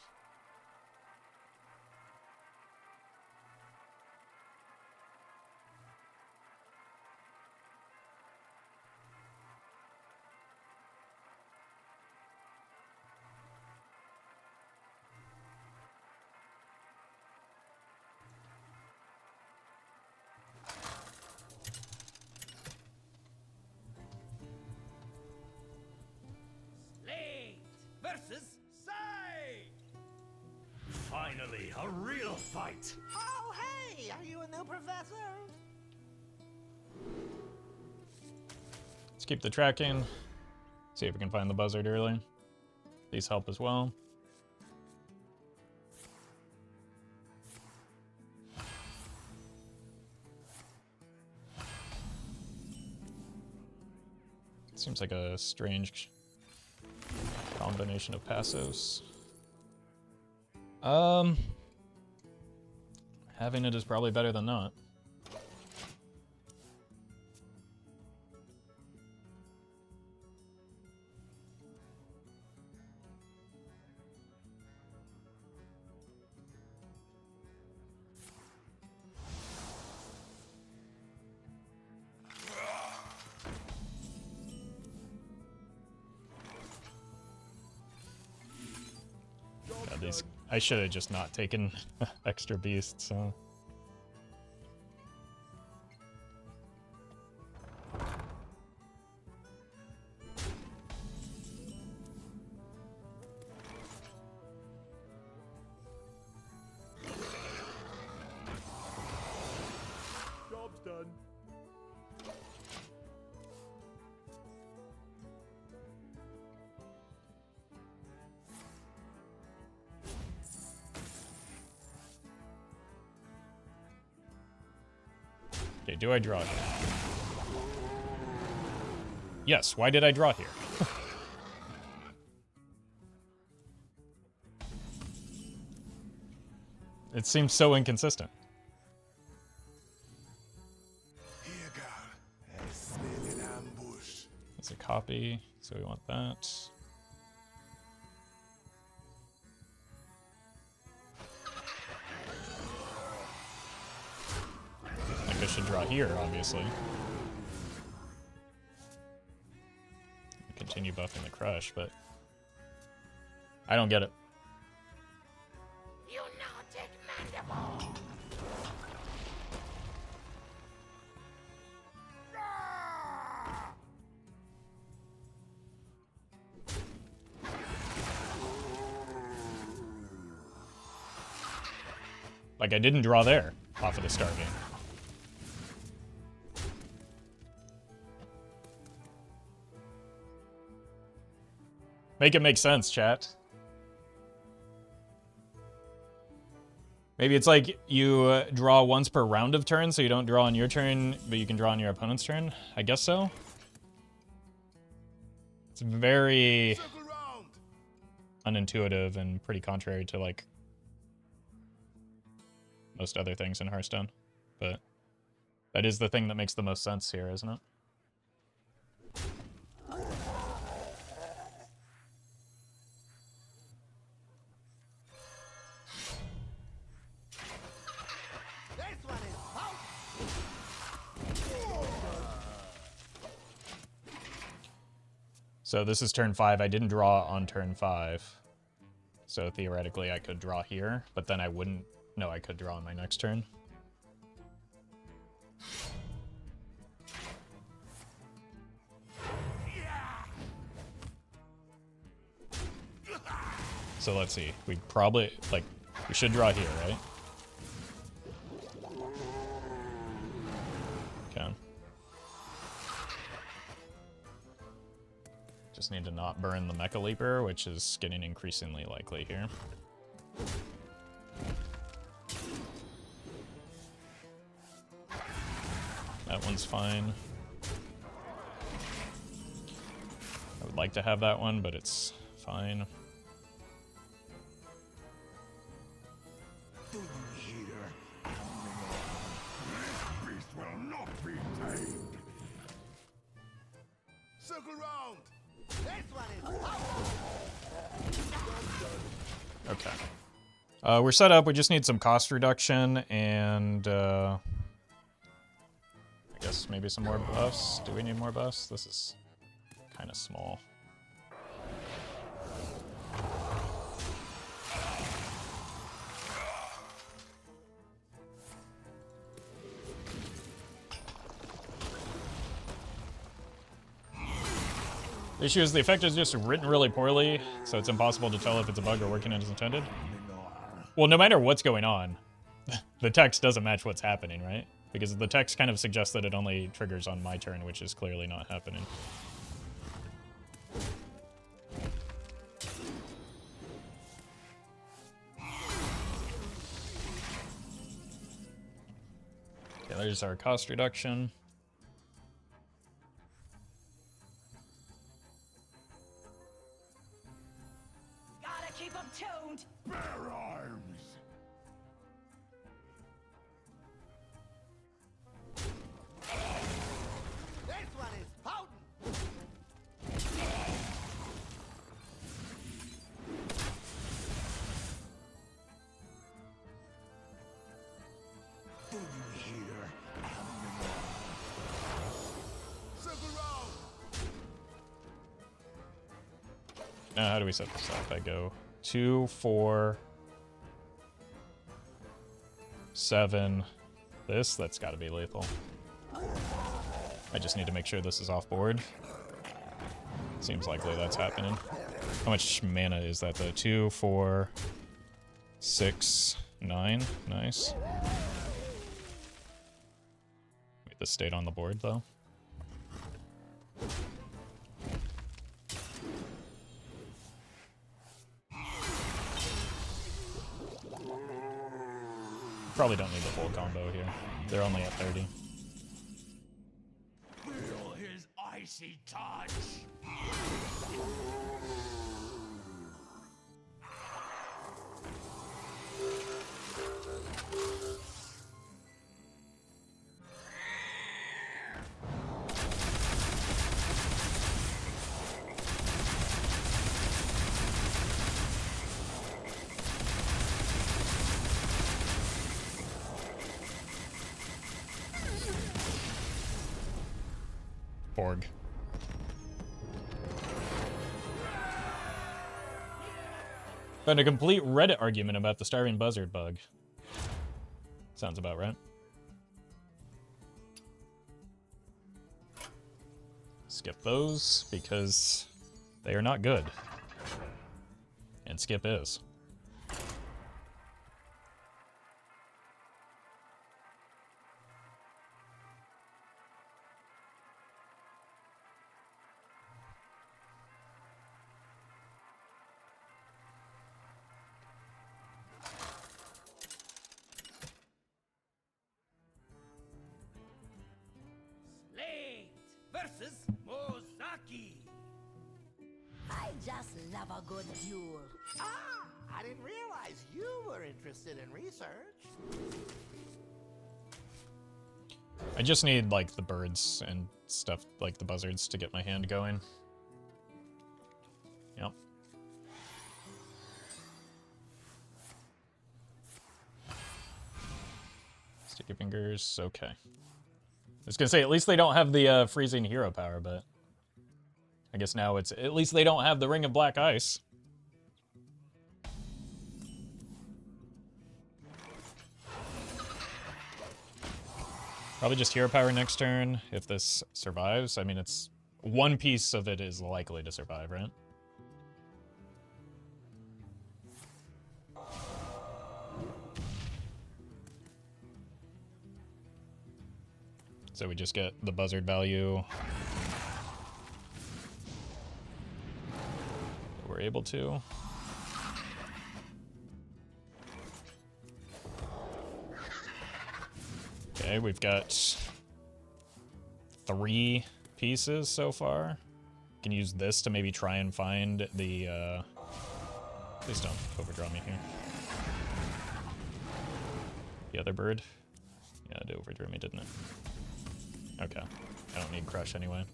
Slate versus Side. Finally, a real fight. Oh, hey, are you a new professor? Let's keep the tracking. See if we can find the buzzard early. These help as well. Seems like a strange combination of passives. Having it is probably better than not. God, these I should have just not taken extra beasts, so. Job's done. Okay, do I draw here? Yes, why did I draw here? It seems so inconsistent. Here, girl. I smell an ambush. It's a copy, so we want that. I should draw here, obviously. Continue buffing the crush, but I don't get it. You now take Mandible. Like, I didn't draw there off of the start game. Make it make sense, chat. Maybe it's like you draw once per round of turns, so you don't draw on your turn, but you can draw on your opponent's turn. I guess so. It's very unintuitive and pretty contrary to, like, most other things in Hearthstone. But that is the thing that makes the most sense here, isn't it? So this is turn 5. I didn't draw on turn 5. So theoretically I could draw here, but then I wouldn't. No, I could draw on my next turn. So let's see. We probably, like, we should draw here, right? Okay. Just need to not burn the Mecha Leaper, which is getting increasingly likely here. That one's fine. I would like to have that one, but it's fine. Beast will not be tamed. Circle round. This one is Okay. We're set up. We just need some cost reduction and I guess maybe some more buffs. Do we need more buffs? This is kind of small. The issue is the effect is just written really poorly, so it's impossible to tell if it's a bug or working as intended. Well, no matter what's going on, the text doesn't match what's happening, right? Because the text kind of suggests that it only triggers on my turn, which is clearly not happening. Okay, there's our cost reduction. Gotta keep them tuned. Bear arms. this one is potent. Circle round. Now, how do we set this up? I go 2, 4, 7. That's got to be lethal. I just need to make sure this is off board. Seems likely that's happening. How much mana is that though? 2, 4, 6, 9. Nice. Wait, this stayed on the board though. Probably don't need the full combo here. They're only at 30. Feel his icy touch. Borg. Found a complete Reddit argument about the starving buzzard bug. Sounds about right. Skip those because they are not good. And skip is. Slate versus Mozaki. I just love a good duel. Ah, I didn't realize you were interested in research. I just need like the birds and stuff like the buzzards to get my hand going. Yep. Sticky fingers, okay. I was gonna say, at least they don't have the freezing hero power, but I guess now it's, at least they don't have the Ring of Black Ice. Probably just hero power next turn if this survives. I mean, it's one piece of it is likely to survive, right? So we just get the buzzard value. we're able to. Okay, we've got 3 pieces so far. Can use this to maybe try and find the, please don't overdraw me here. The other bird. Yeah, it overdrew me, didn't it? Okay. I don't need crush anyway.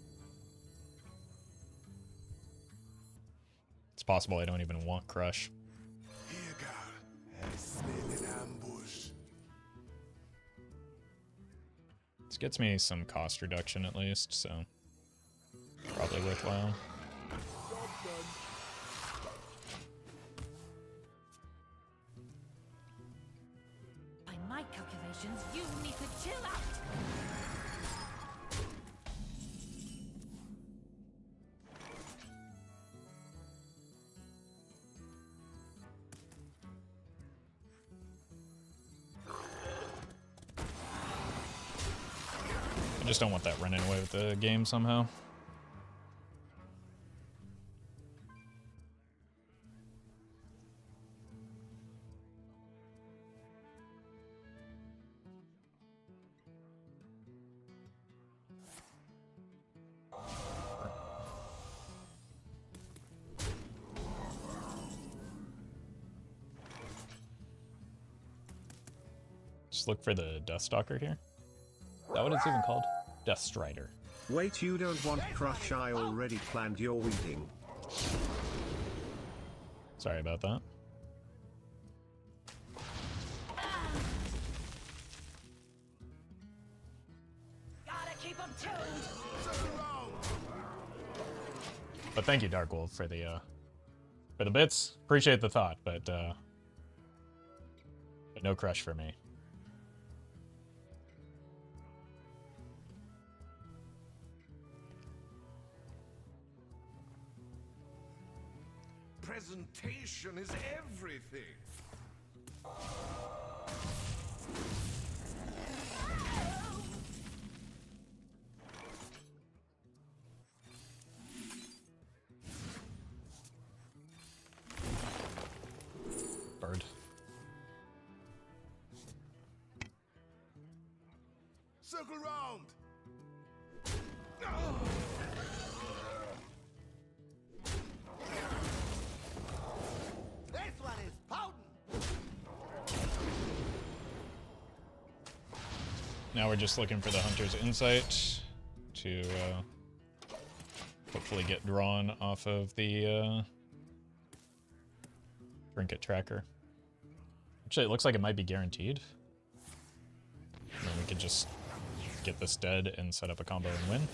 It's possible I don't even want crush. Here, girl. I smell an ambush. This gets me some cost reduction at least, so probably worthwhile. By my calculations, you need to chill out. I just don't want that running away with the game somehow. Just look for the Deathstalker here. Is that what it's even called? Death Strider. Wait, you don't want crush? I already planned your weeding. Sorry about that. Gotta keep them tuned. But thank you, Dark Wolf, for the bits. Appreciate the thought, but no crush for me. Presentation is everything. Bird. Circle round. This one is potent. Now we're just looking for the Hunter's Insight to hopefully get drawn off of the Trinket Tracker. Actually, it looks like it might be guaranteed. And then we could just get this dead and set up a combo and win.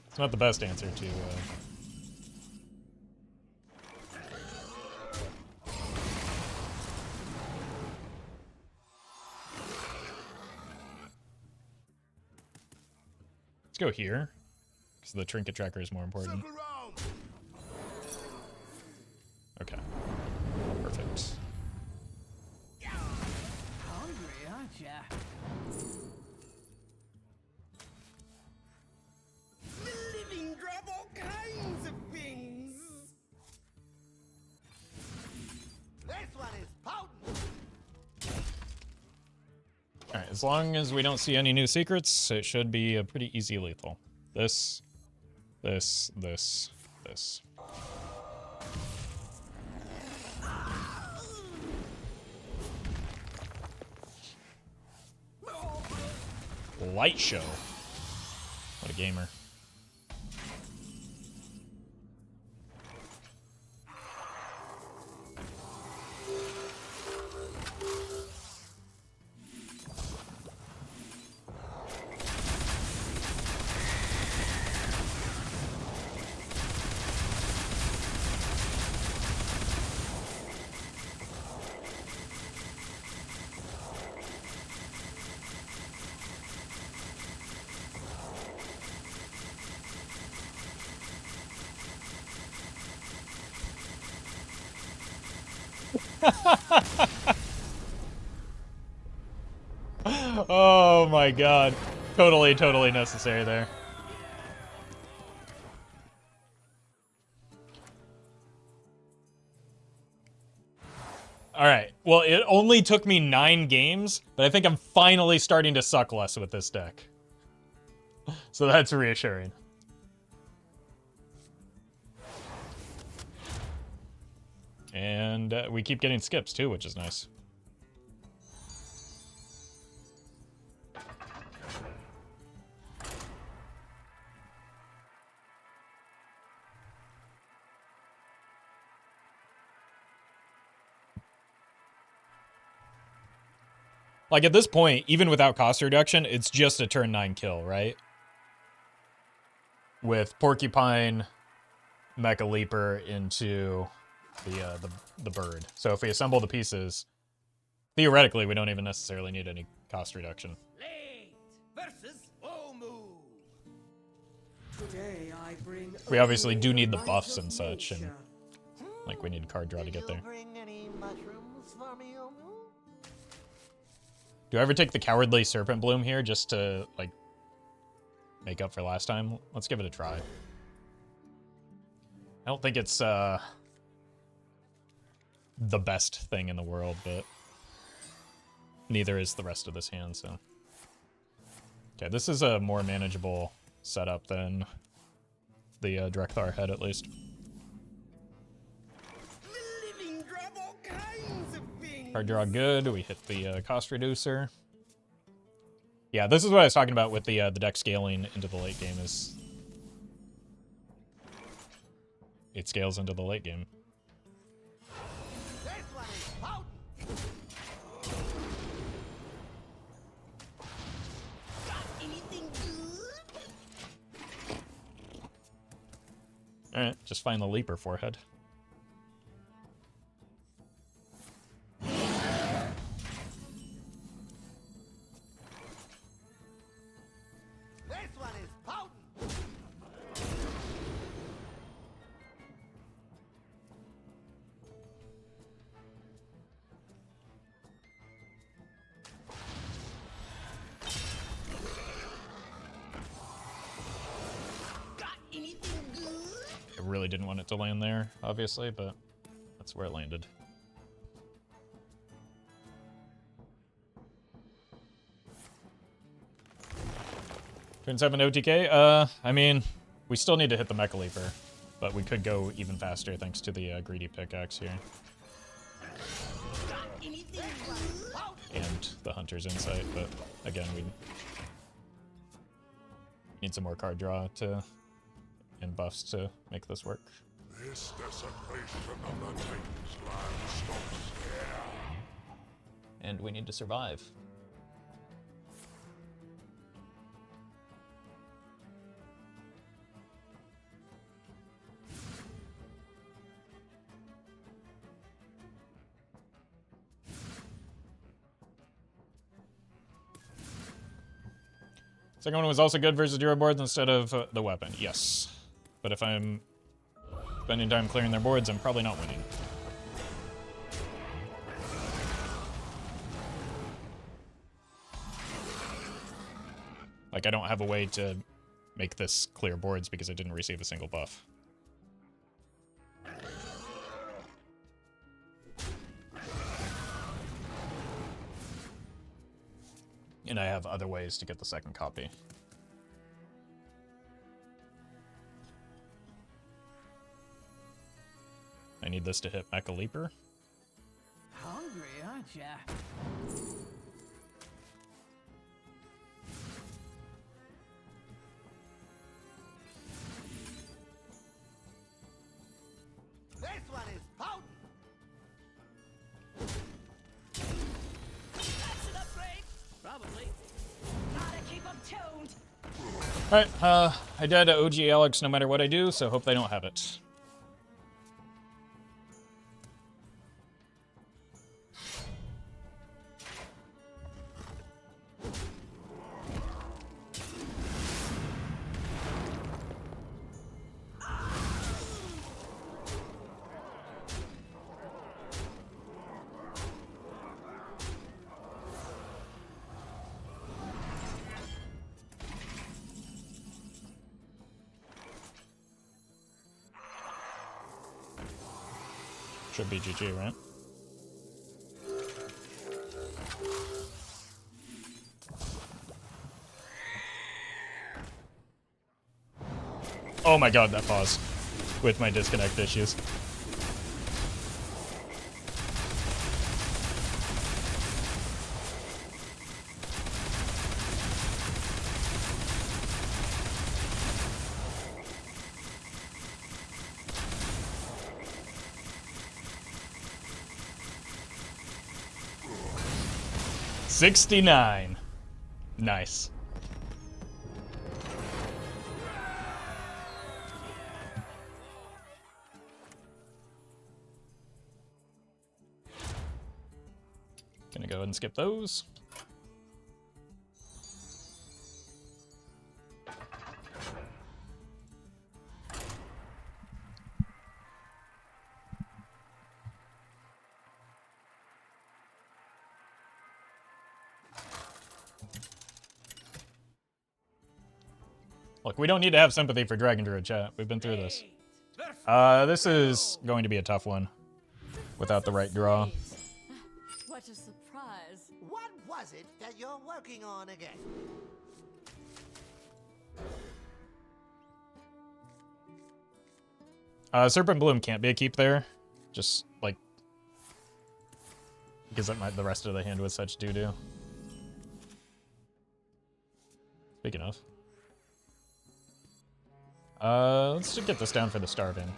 It's not the best answer to let's go here, because the Trinket Tracker is more important. Circle round. Okay. Perfect. Hungry, aren't ya? The living grab all kinds of things. This one is potent. Alright, as long as we don't see any new secrets, it should be a pretty easy lethal. This. Light show. What a gamer. Oh my god. Totally, totally necessary there. Alright, well, it only took me 9 games, but I think I'm finally starting to suck less with this deck. So that's reassuring. And we keep getting skips too, which is nice. Like, at this point, even without cost reduction, it's just a turn 9 kill, right? With Porcupine, Mecha Leaper into the bird. So if we assemble the pieces, theoretically, we don't even necessarily need any cost reduction. Slate versus Omu. Today I bring We obviously do need the might buffs of and such, and nature. like we need card draw to get there. Bring any mushrooms for me, Omu? Do I ever take the Cowardly Serpent Bloom here just to, like, make up for last time? Let's give it a try. I don't think it's, the best thing in the world, but neither is the rest of this hand, so. Okay, this is a more manageable setup than the Drekthar head, at least. Living grab all kinds of things. Card draw good, we hit the cost reducer. Yeah, this is what I was talking about with the deck scaling into the late game, is it scales into the late game. This one is potent. Got anything good? Alright, just find the Leaper forehead. This one is potent. Got anything good? I really didn't want it to land there, obviously, but that's where it landed. Turn 7 OTK? I mean, we still need to hit the Mecha Leaper, but we could go even faster thanks to the greedy pickaxe here. Got anything good? And the Hunter's Insight, but again, we need some more card draw to and buffs to make this work. This desecration of the Titan's land stops here. And we need to survive. Second one was also good versus zero boards instead of the weapon. Yes. But if I'm spending time clearing their boards, I'm probably not winning. Like, I don't have a way to make this clear boards because I didn't receive a single buff. And I have other ways to get the second copy. I need this to hit Mecha Leaper. Hungry, aren't ya? This one is potent. That's an upgrade. Probably. Gotta keep them tuned. Alright, I dead OG Alex no matter what I do, so hope they don't have it. Should be GG, right? Oh my god, that pause with my disconnect issues. $69. Nice. Gonna go ahead and skip those. Look, we don't need to have sympathy for Dragon Druid chat. We've been through this. This is going to be a tough one without the right draw. What a surprise. What was it that you're working on again? Serpent Bloom can't be a keep there. Just, like, because the rest of the hand was such doo-doo. Speaking of. Let's just get this down for the Starving,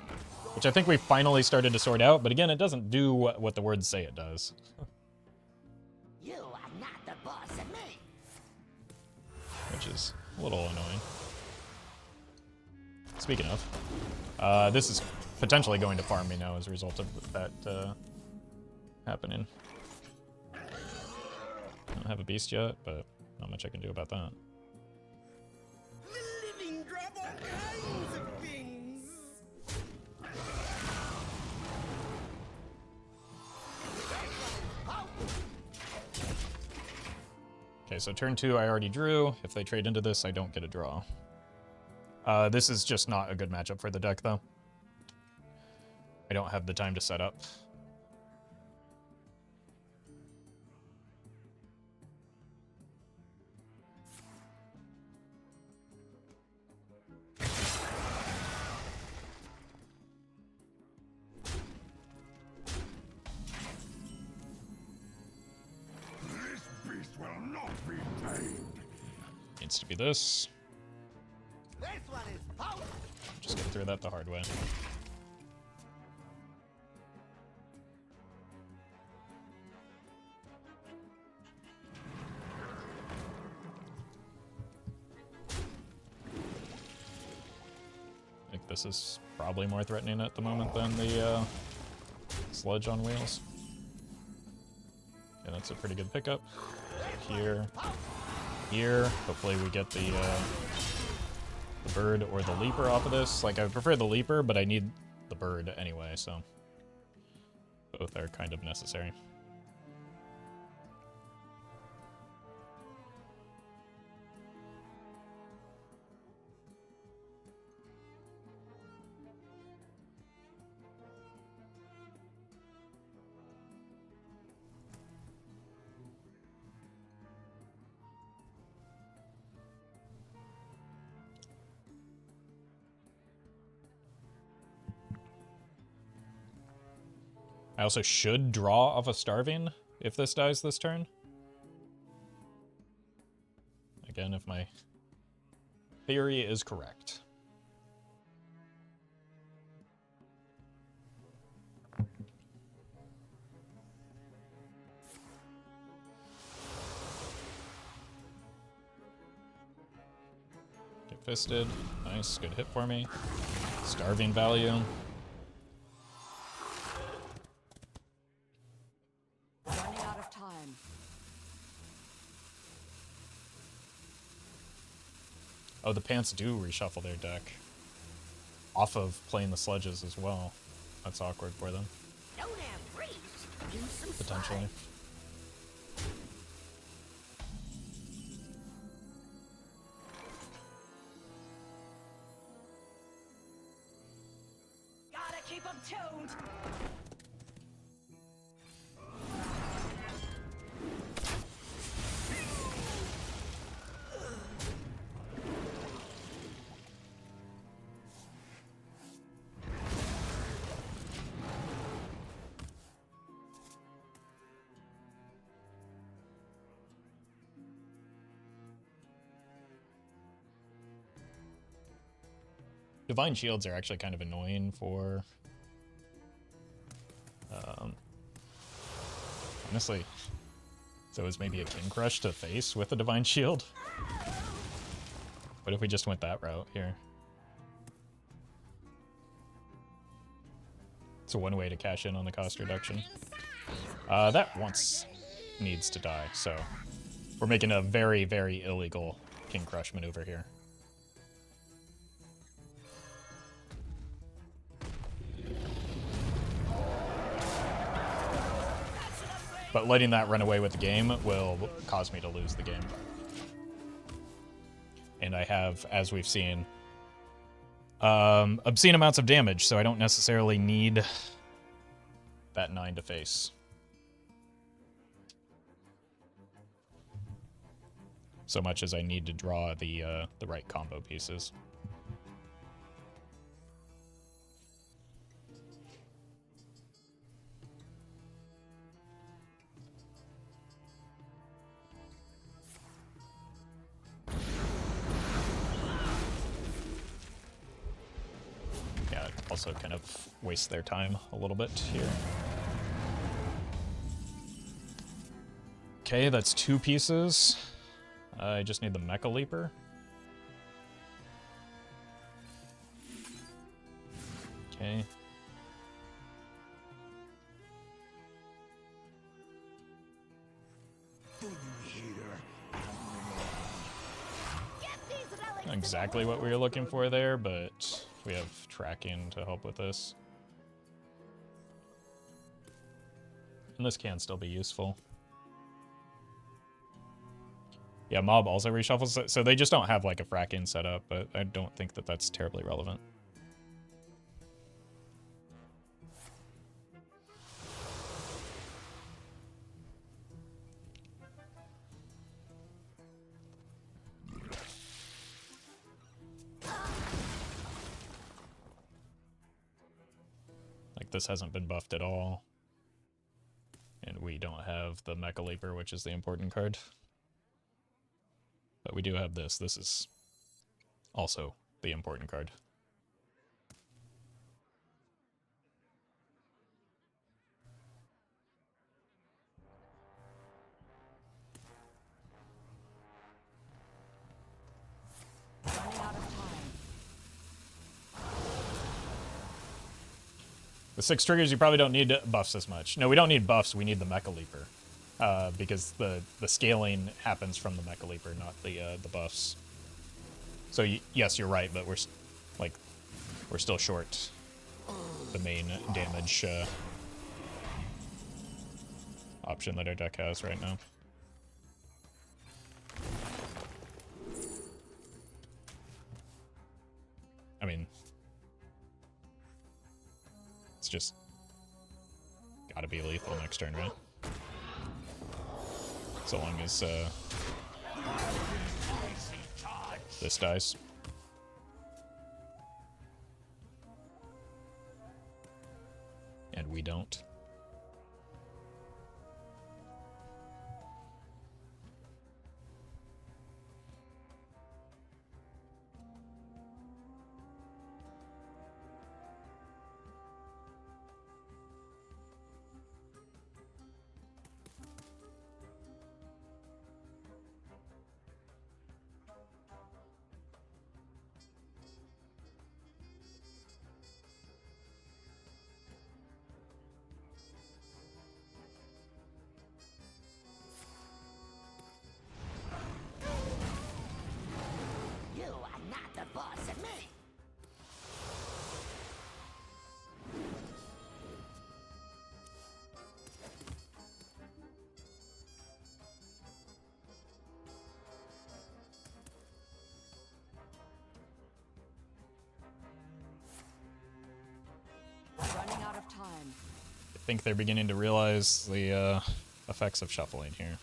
which I think we finally started to sort out, but again, it doesn't do what the words say it does. You are not the boss of me. Which is a little annoying. Speaking of, this is potentially going to farm me now as a result of that happening. I don't have a beast yet, but not much I can do about that. The living grab all kinds of things. Okay, so turn 2 I already drew. If they trade into this, I don't get a draw. This is just not a good matchup for the deck, though. I don't have the time to set up. This beast will not be tamed. Needs to be this. This one is power. Just get through that the hard way. I think this is probably more threatening at the moment than the Sludge on Wheels. Yeah, that's a pretty good pickup. Here. Here. Hopefully we get the bird or the leaper off of this. Like, I would prefer the leaper, but I need the bird anyway, so both are kind of necessary. I also should draw off a Starving if this dies this turn. Again, if my theory is correct. Get fisted. Nice, good hit for me. Starving value. Running out of time. Oh, the Pants do reshuffle their deck. Off of playing the Sludges as well. That's awkward for them. Don't have breeze. Use some Potentially. Gotta keep them tuned. Divine Shields are actually kind of annoying for... honestly, so is maybe a King Crush to face with a Divine Shield? What if we just went that route here? It's one way to cash in on the cost reduction. That once needs to die, so we're making a very, very illegal King Crush maneuver here. But letting that run away with the game will cause me to lose the game. And I have, as we've seen, obscene amounts of damage, so I don't necessarily need that 9 to face. So much as I need to draw the right combo pieces. Yeah, it also kind of wastes their time a little bit here. Okay, that's 2 pieces. I just need the Mecha Leaper. Okay. Not exactly what we were looking for there, but we have tracking to help with this. And this can still be useful. Yeah, Mob also reshuffles, so they just don't have like a frack-in setup, but I don't think that that's terribly relevant. Like, this hasn't been buffed at all. And we don't have the Mecha Leaper, which is the important card. But we do have this. This is also the important card. Running out of time. With 6 triggers, you probably don't need buffs as much. No, we don't need buffs. We need the Mecha Leaper. Because the scaling happens from the Mecha Leaper, not the buffs. So yes, you're right, but we're still short the main damage option that our deck has right now. I mean, it's just gotta be lethal next turn, right? So long as this dies. And we don't. You are not the boss of me. Running out of time. I think they're beginning to realize the effects of shuffling here.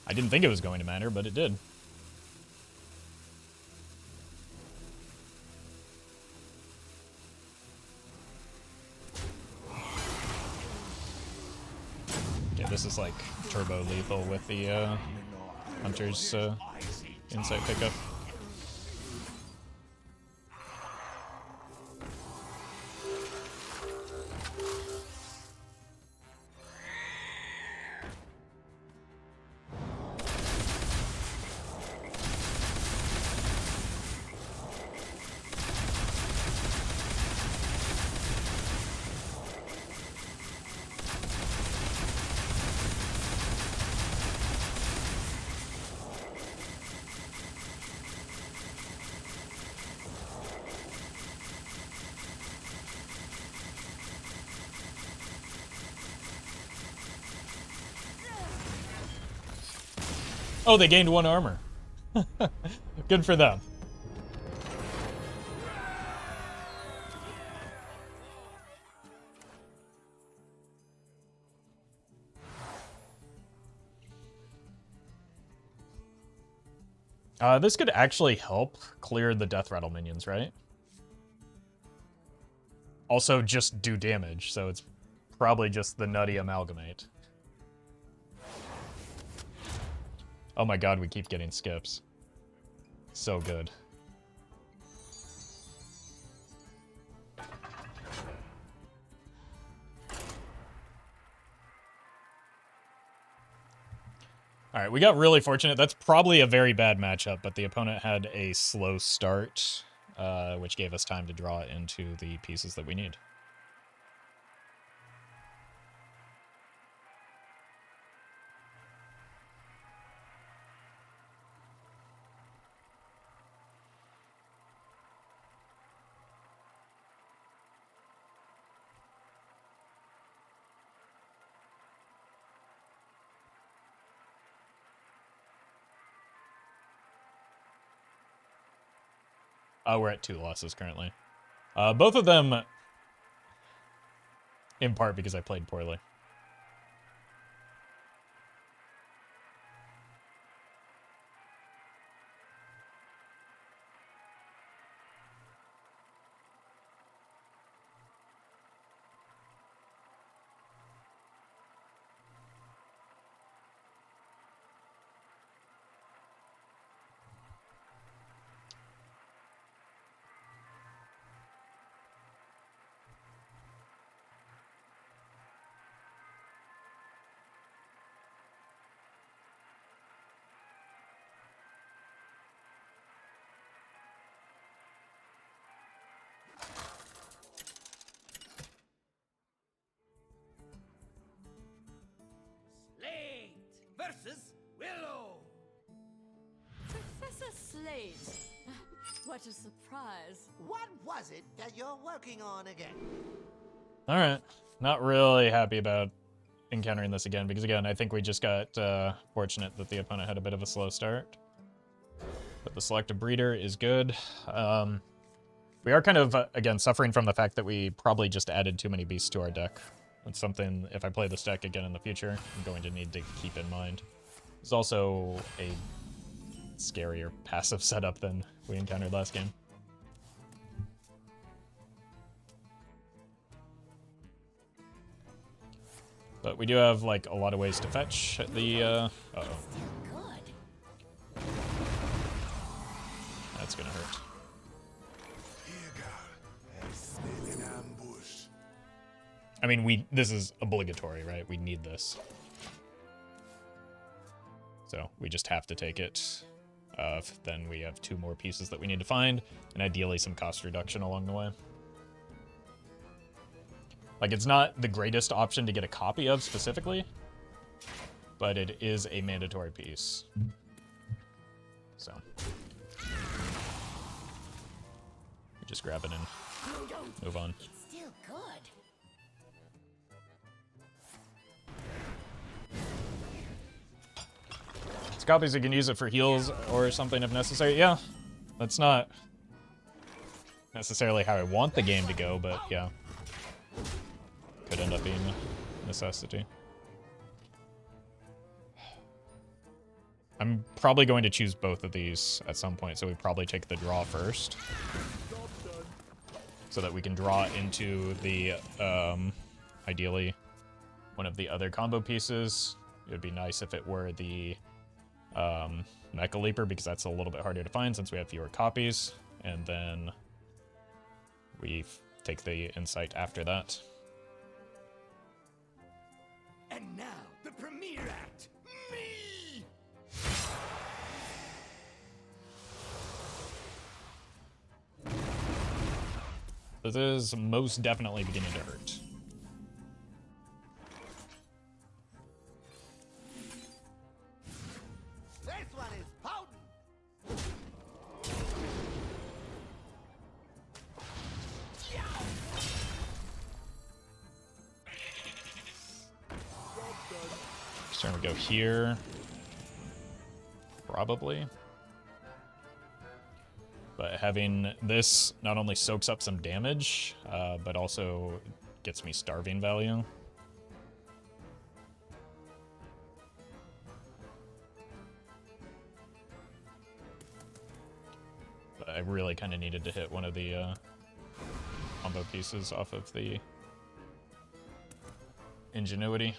I didn't think it was going to matter, but it did. Yeah, this is like turbo lethal with the Hunter's Insight pickup. Oh, they gained 1 armor. Good for them. This could actually help clear the Deathrattle minions, right? Also just do damage, so it's probably just the nutty amalgamate. Oh my god, we keep getting skips. So good. All right, we got really fortunate. That's probably a very bad matchup, but the opponent had a slow start, which gave us time to draw into the pieces that we need. We're at 2 losses currently. Both of them, in part because I played poorly. Slate versus Willow. Professor Slate. What a surprise. What was it that you're working on again? All right. Not really happy about encountering this again, because again, I think we just got fortunate that the opponent had a bit of a slow start. But the selective breeder is good. We are kind of, again, suffering from the fact that we probably just added too many beasts to our deck. That's something, if I play this deck again in the future, I'm going to need to keep in mind. There's also a scarier passive setup than we encountered last game. But we do have, like, a lot of ways to fetch the, uh-oh. That's gonna hurt. I mean, this is obligatory, right? We need this. So we just have to take it. Then we have 2 more pieces that we need to find, and ideally some cost reduction along the way. Like, it's not the greatest option to get a copy of specifically, but it is a mandatory piece. So we just grab it and move on. It's still good. It's copies, you can use it for heals or something if necessary. Yeah, that's not necessarily how I want the game to go, but yeah. Could end up being a necessity. I'm probably going to choose both of these at some point, so we probably take the draw first. So that we can draw into the, ideally, one of the other combo pieces. It would be nice if it were the Mecha Leaper because that's a little bit harder to find since we have fewer copies. And then we take the Insight after that. And now, the premiere act, me! This is most definitely beginning to hurt. This one is potent! Next turn we go here. Probably. But having this not only soaks up some damage, but also gets me starving value. But I really kind of needed to hit one of the combo pieces off of the Ingenuity.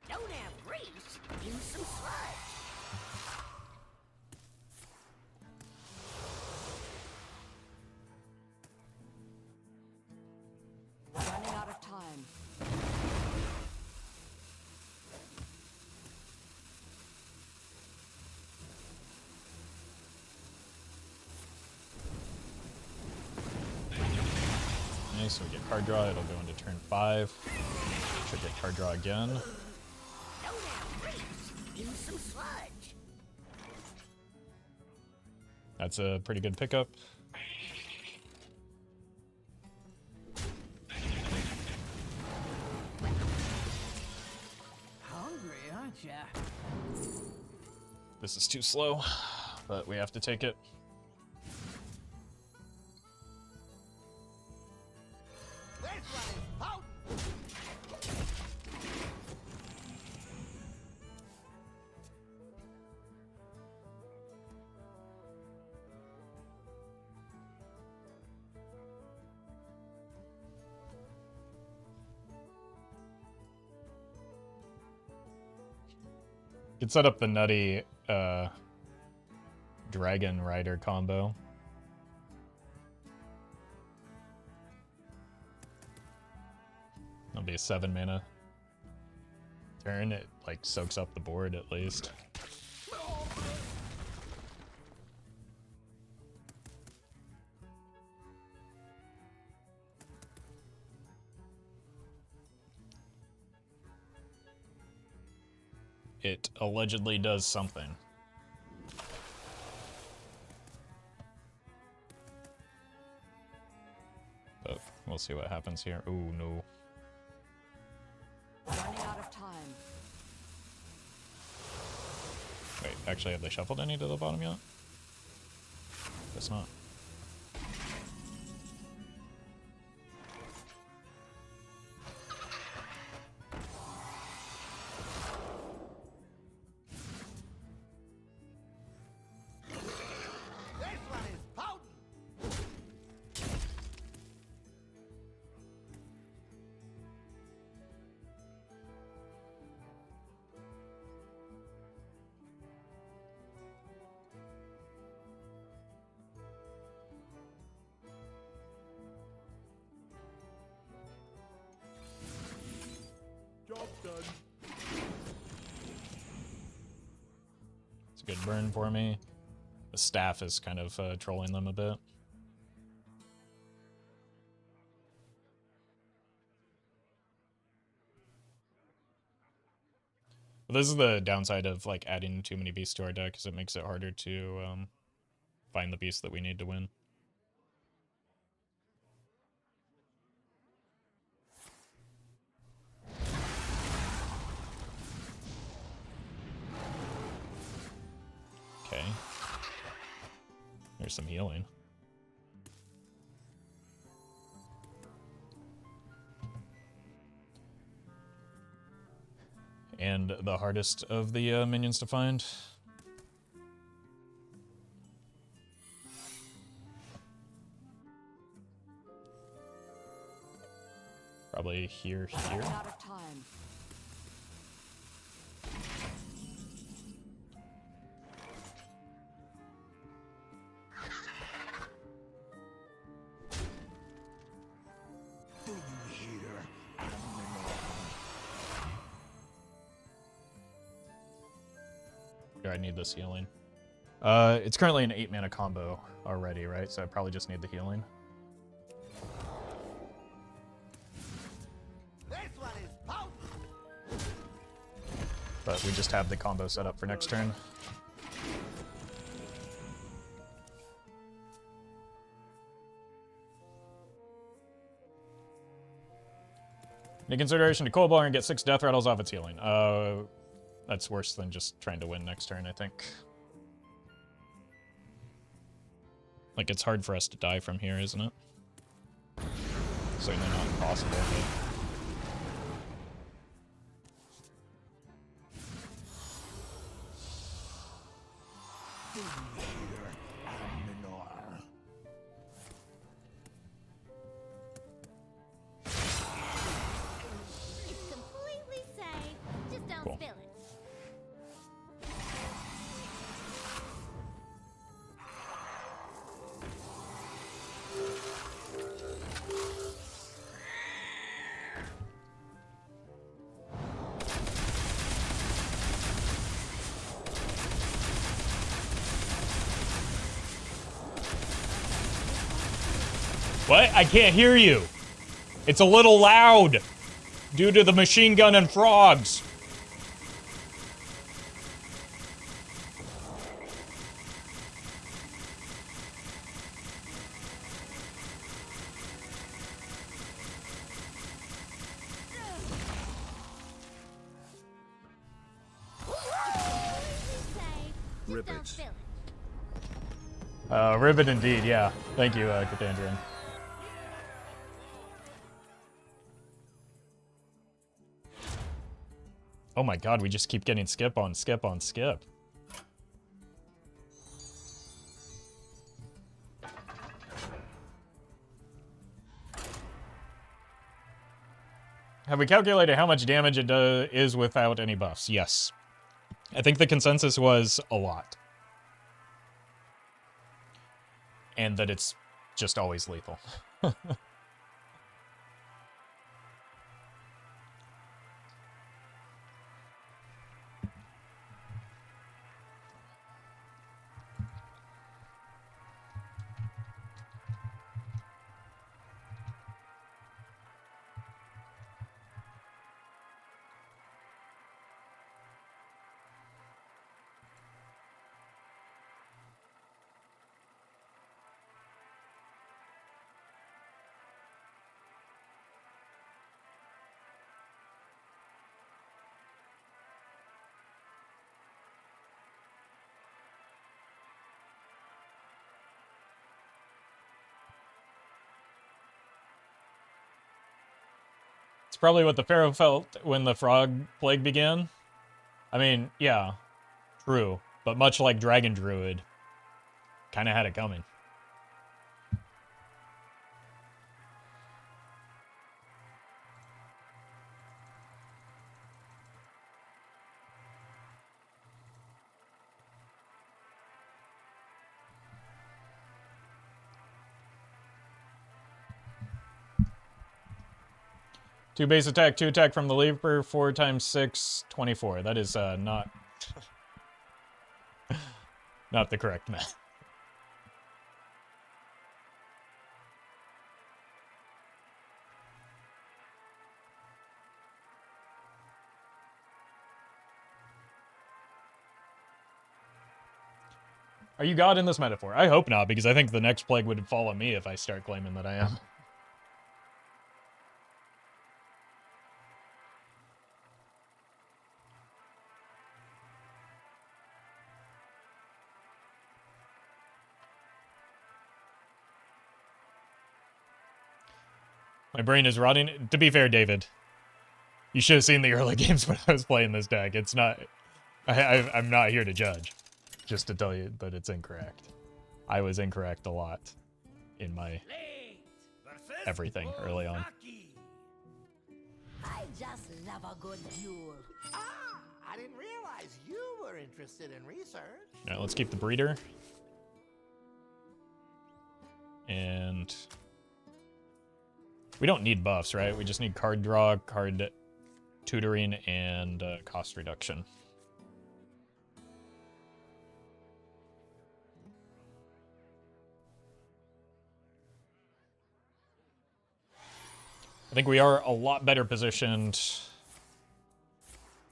Don't have grease. Use some sludge. Running out of time. Nice, so we get card draw, it'll go into turn 5. Should get card draw again. Don't have grease. Use some sludge. That's a pretty good pickup. Hungry, aren't ya? This is too slow, but we have to take it. This one is potent! Could set up the nutty Dragon Rider combo. That'll be a 7 mana turn. It like soaks up the board at least. It allegedly does something. But we'll see what happens here. Ooh, no. Running out of time. Wait, actually, have they shuffled any to the bottom yet? Guess not. This one is potent! Job done. It's a good burn for me. The staff is kind of trolling them a bit. But this is the downside of like adding too many beasts to our deck, is it makes it harder to find the beasts that we need to win. Okay. There's some healing. And the hardest of the minions to find. Probably here. Out of time. Do I need this healing? It's currently an 8-mana combo already, right? So I probably just need the healing. This one is potent. But we just have the combo set up for next turn. In consideration to Cold Bar and get 6 Death Rattles off its healing. That's worse than just trying to win next turn, I think. Like, it's hard for us to die from here, isn't it? Certainly not impossible, but... It's completely safe. Just don't Cool. spill it. What? I can't hear you. It's a little loud due to the machine gun and frogs. Completely safe. Just don't Ribbit. spill it. Ribbit indeed, yeah. Thank you, Cathandrian. Oh my god, we just keep getting skip on skip on skip. Have we calculated how much damage it is without any buffs? Yes. I think the consensus was a lot. And that it's just always lethal. It's probably what the Pharaoh felt when the frog plague began. I mean, yeah, true. But much like Dragon Druid, kind of had it coming. Two base attack, 2 attack from the Leaper, 4 times 6, 24. That is not not the correct math. Are you God in this metaphor? I hope not, because I think the next plague would follow me if I start claiming that I am. My brain is rotting. To be fair, David, You should have seen the early games when I was playing this deck. It's not... I'm not here to judge. Just to tell you that it's incorrect. I was incorrect a lot in my everything early on. I just love a good duel. Ah, I didn't realize you were interested in research. All right, let's keep the breeder. And we don't need buffs, right? We just need card draw, card tutoring, and cost reduction. I think we are a lot better positioned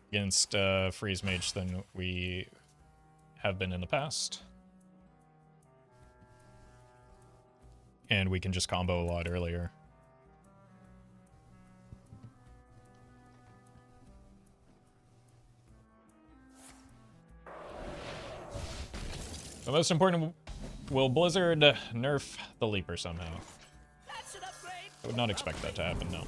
against Freeze Mage than we have been in the past. And we can just combo a lot earlier. The most important, will Blizzard nerf the Leaper somehow? That's an upgrade. I would not expect that to happen, no.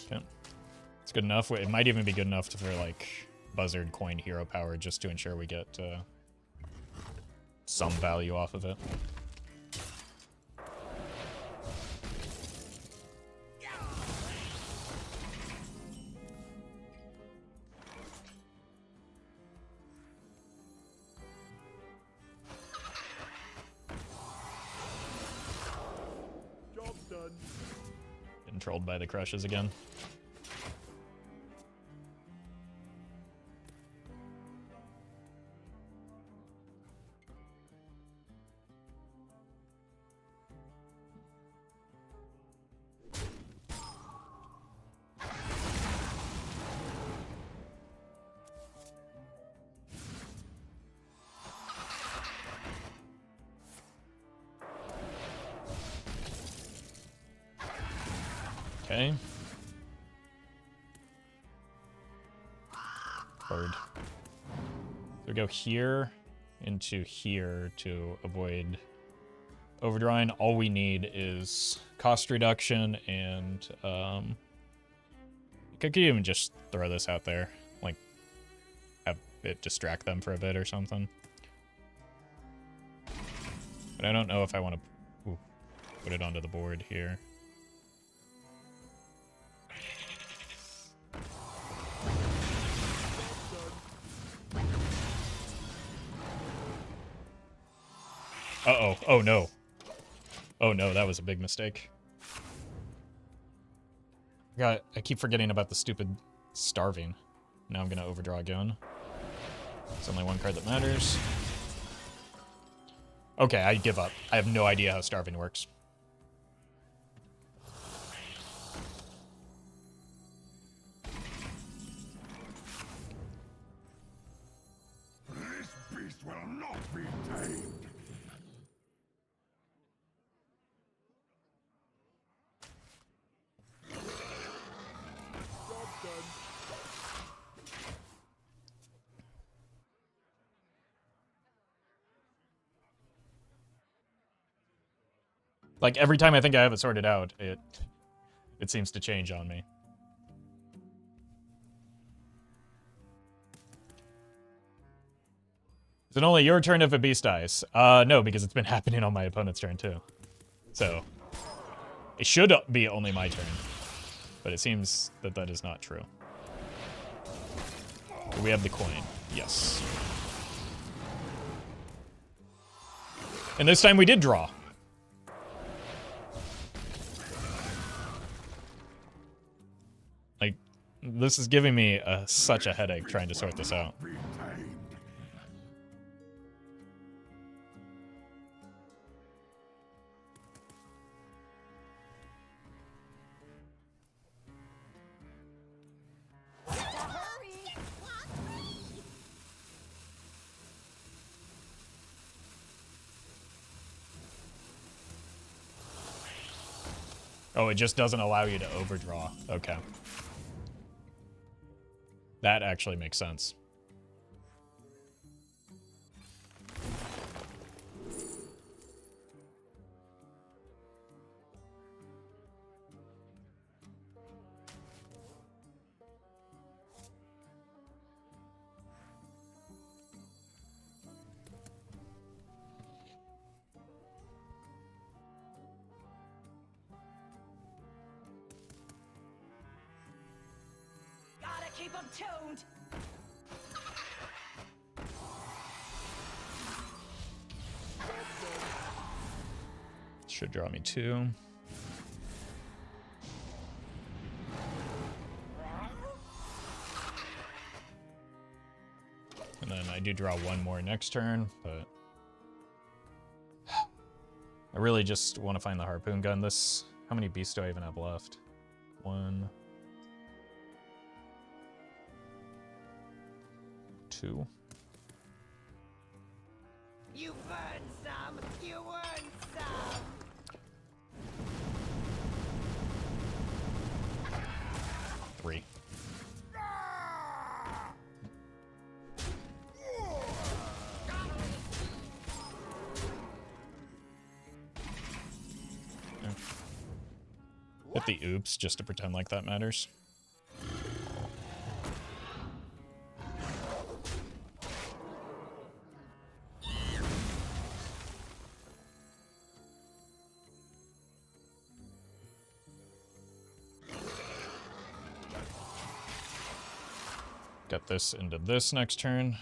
Okay. It's good enough. It might even be good enough for, like, Buzzard coin hero power just to ensure we get some value off of it. Job's done. Getting trolled by the crushes again. Okay. Bird. So we go here into here to avoid overdrawing. All we need is cost reduction and I could even just throw this out there. Like have it distract them for a bit or something. But I don't know if I want to put it onto the board here. Uh-oh. Oh, no. Oh, no, that was a big mistake. I keep forgetting about the stupid starving. Now I'm going to overdraw again. It's only one card that matters. Okay, I give up. I have no idea how starving works. This beast will not be tamed. Like, every time I think I have it sorted out, it seems to change on me. Is it only your turn if a beast dies? No, because it's been happening on my opponent's turn, too. So, it should be only my turn. But it seems that that is not true. Do we have the coin? Yes. And this time we did draw. Like, this is giving me such a headache trying to sort this out. Be tamed. Oh, it just doesn't allow you to overdraw. Okay. That actually makes sense. Gotta keep them tuned. Should draw me 2. And then I do draw 1 more next turn, but I really just want to find the harpoon gun. This, how many beasts do I even have left? 1, 2. You burn some, you earn some. 3. Hit the oops just to pretend like that matters. Get this into this next turn.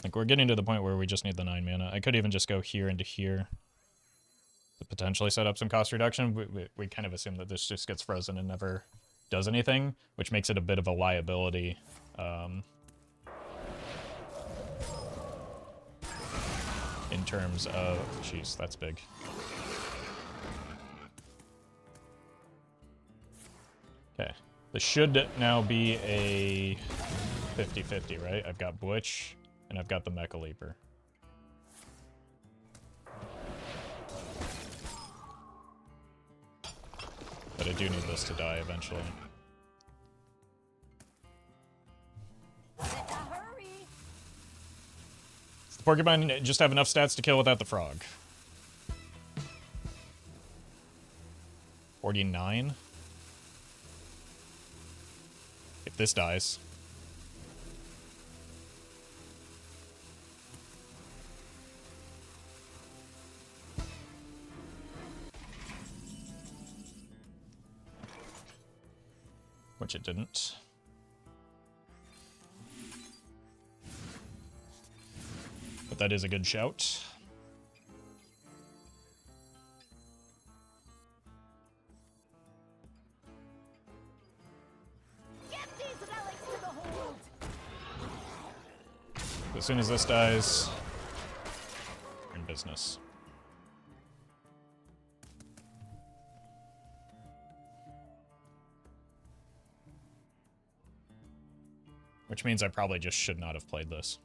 Like, we're getting to the point where we just need the 9 mana. I could even just go here into here to potentially set up some cost reduction. We kind of assume that this just gets frozen and never does anything, which makes it a bit of a liability. In terms of... Jeez, that's big. Okay. This should now be a 50-50, right? I've got Butch, and I've got the Mecha Leaper. But I do need this to die eventually. Hurry! Does the Porcupine just have enough stats to kill without the frog? 49? If this dies. Which it didn't. But that is a good shout. Get these relics to the hold! As soon as this dies, we're in business. Which means I probably just should not have played this.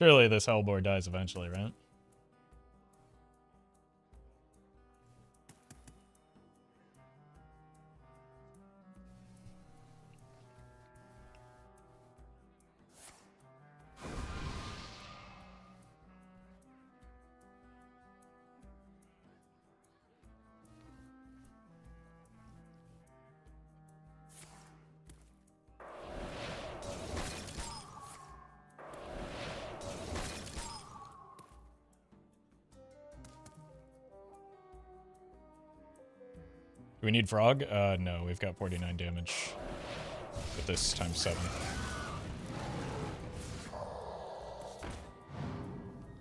Surely this Hellboy dies eventually, right? Do we need Frog? No, we've got 49 damage with this times 7.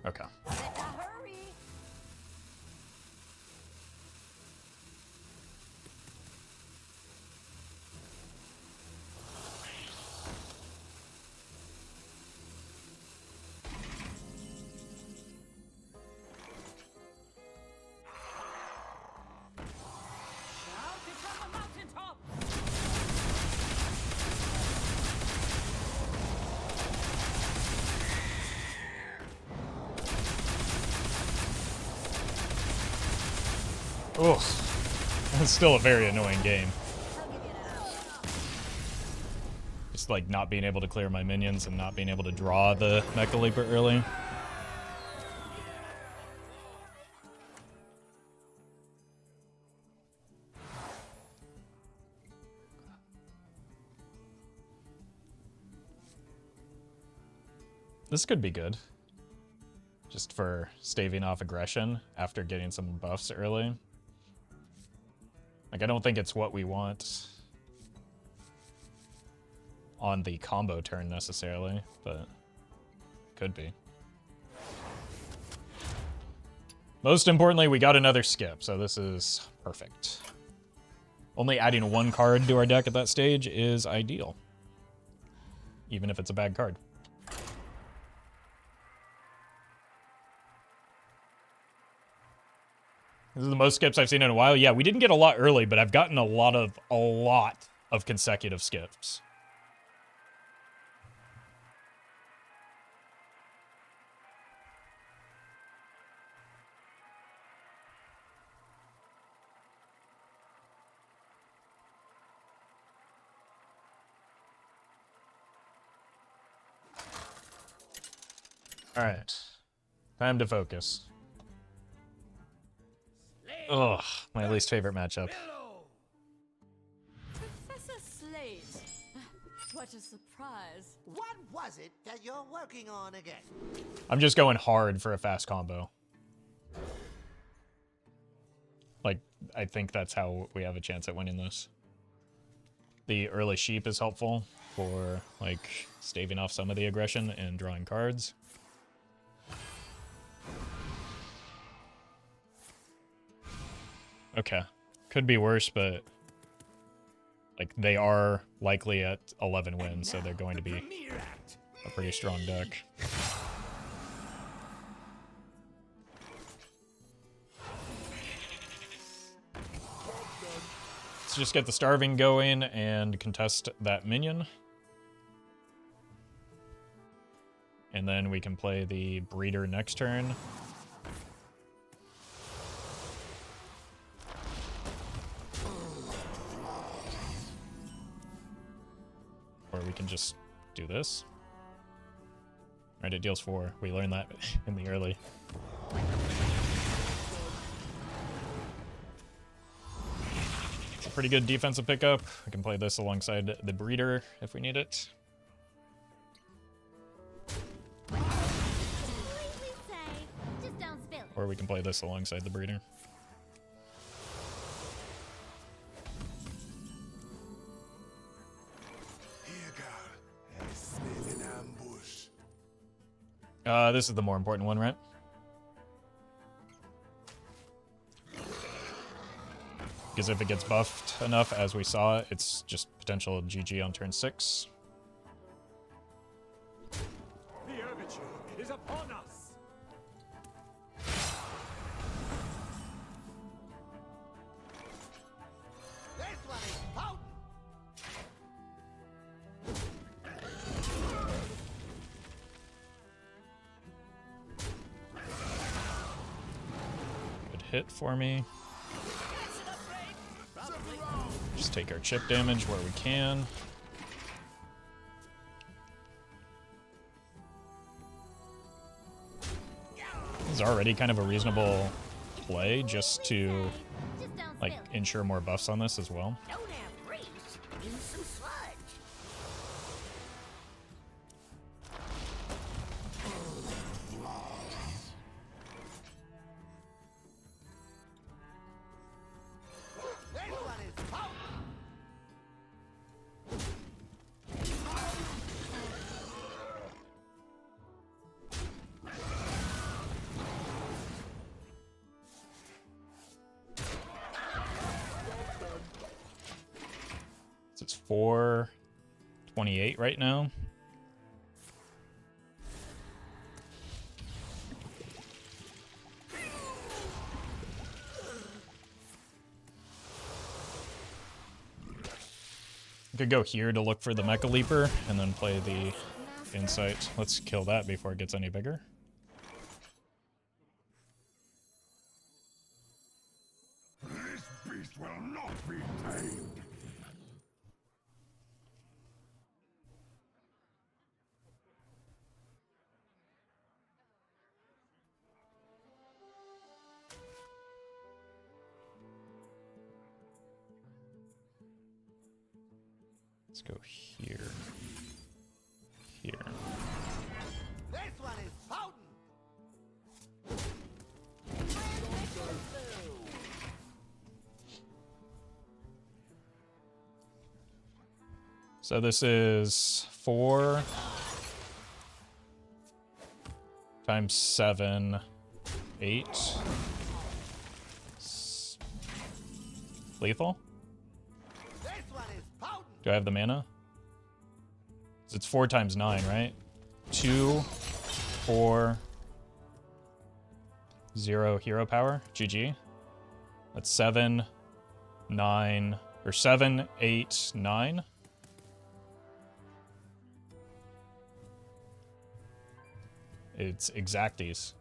Okay. Hurry! Oof. It's still a very annoying game. Just like not being able to clear my minions and not being able to draw the Mecha Leaper early. This could be good. Just for staving off aggression after getting some buffs early. Like, I don't think it's what we want on the combo turn necessarily, but could be. Most importantly, we got another skip, so this is perfect. Only adding 1 card to our deck at that stage is ideal, even if it's a bad card. This is the most skips I've seen in a while. Yeah, we didn't get a lot early, but I've gotten a lot of consecutive skips. All right, time to focus. Ugh, my least favorite matchup. Professor Slate. What a surprise. What was it that you're working on again? I'm just going hard for a fast combo. Like, I think that's how we have a chance at winning this. The early sheep is helpful for, like, staving off some of the aggression and drawing cards. Okay. Could be worse, but like they are likely at 11 wins, so they're going to be a pretty strong deck. Let's just get the starving going and contest that minion. And then we can play the breeder next turn. Or we can just do this. Alright, it deals 4. We learned that in the early. It's a pretty good defensive pickup. We can play this alongside the breeder if we need it. Completely safe. Just don't spill it. Or we can play this alongside the breeder. This is the more important one, right? Because if it gets buffed enough, as we saw, it's just potential GG on turn 6. The overture is upon us. This one is potent. hit for me. Just take our chip damage where we can. This is already kind of a reasonable play just to like ensure more buffs on this as well. Don't have grease. Use some sludge. This one is potent. So it's 428 right now. Could go here to look for the Mecha Leaper and then play the Insight. Let's kill that before it gets any bigger. This beast will not be tamed. Let's go here. Here. This one is potent. So this is 4 times 7, 8. Lethal? This one is potent. Do I have the mana? It's 4 times 9, right? 2, 4, 0 hero power. GG. That's 7, 9, or 7, 8, 9. It's exacties.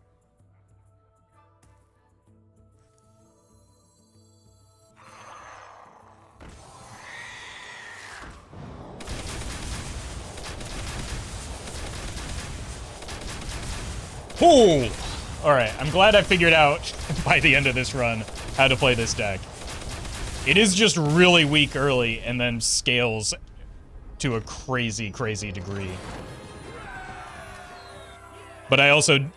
Oh! Alright, I'm glad I figured out by the end of this run how to play this deck. It is just really weak early and then scales to a crazy, crazy degree. But I also...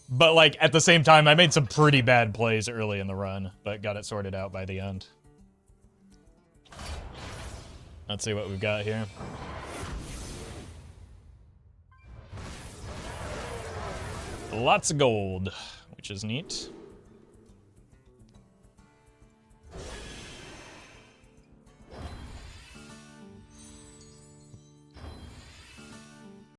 But, like, at the same time, I made some pretty bad plays early in the run, but got it sorted out by the end. Let's see what we've got here. Lots of gold, which is neat.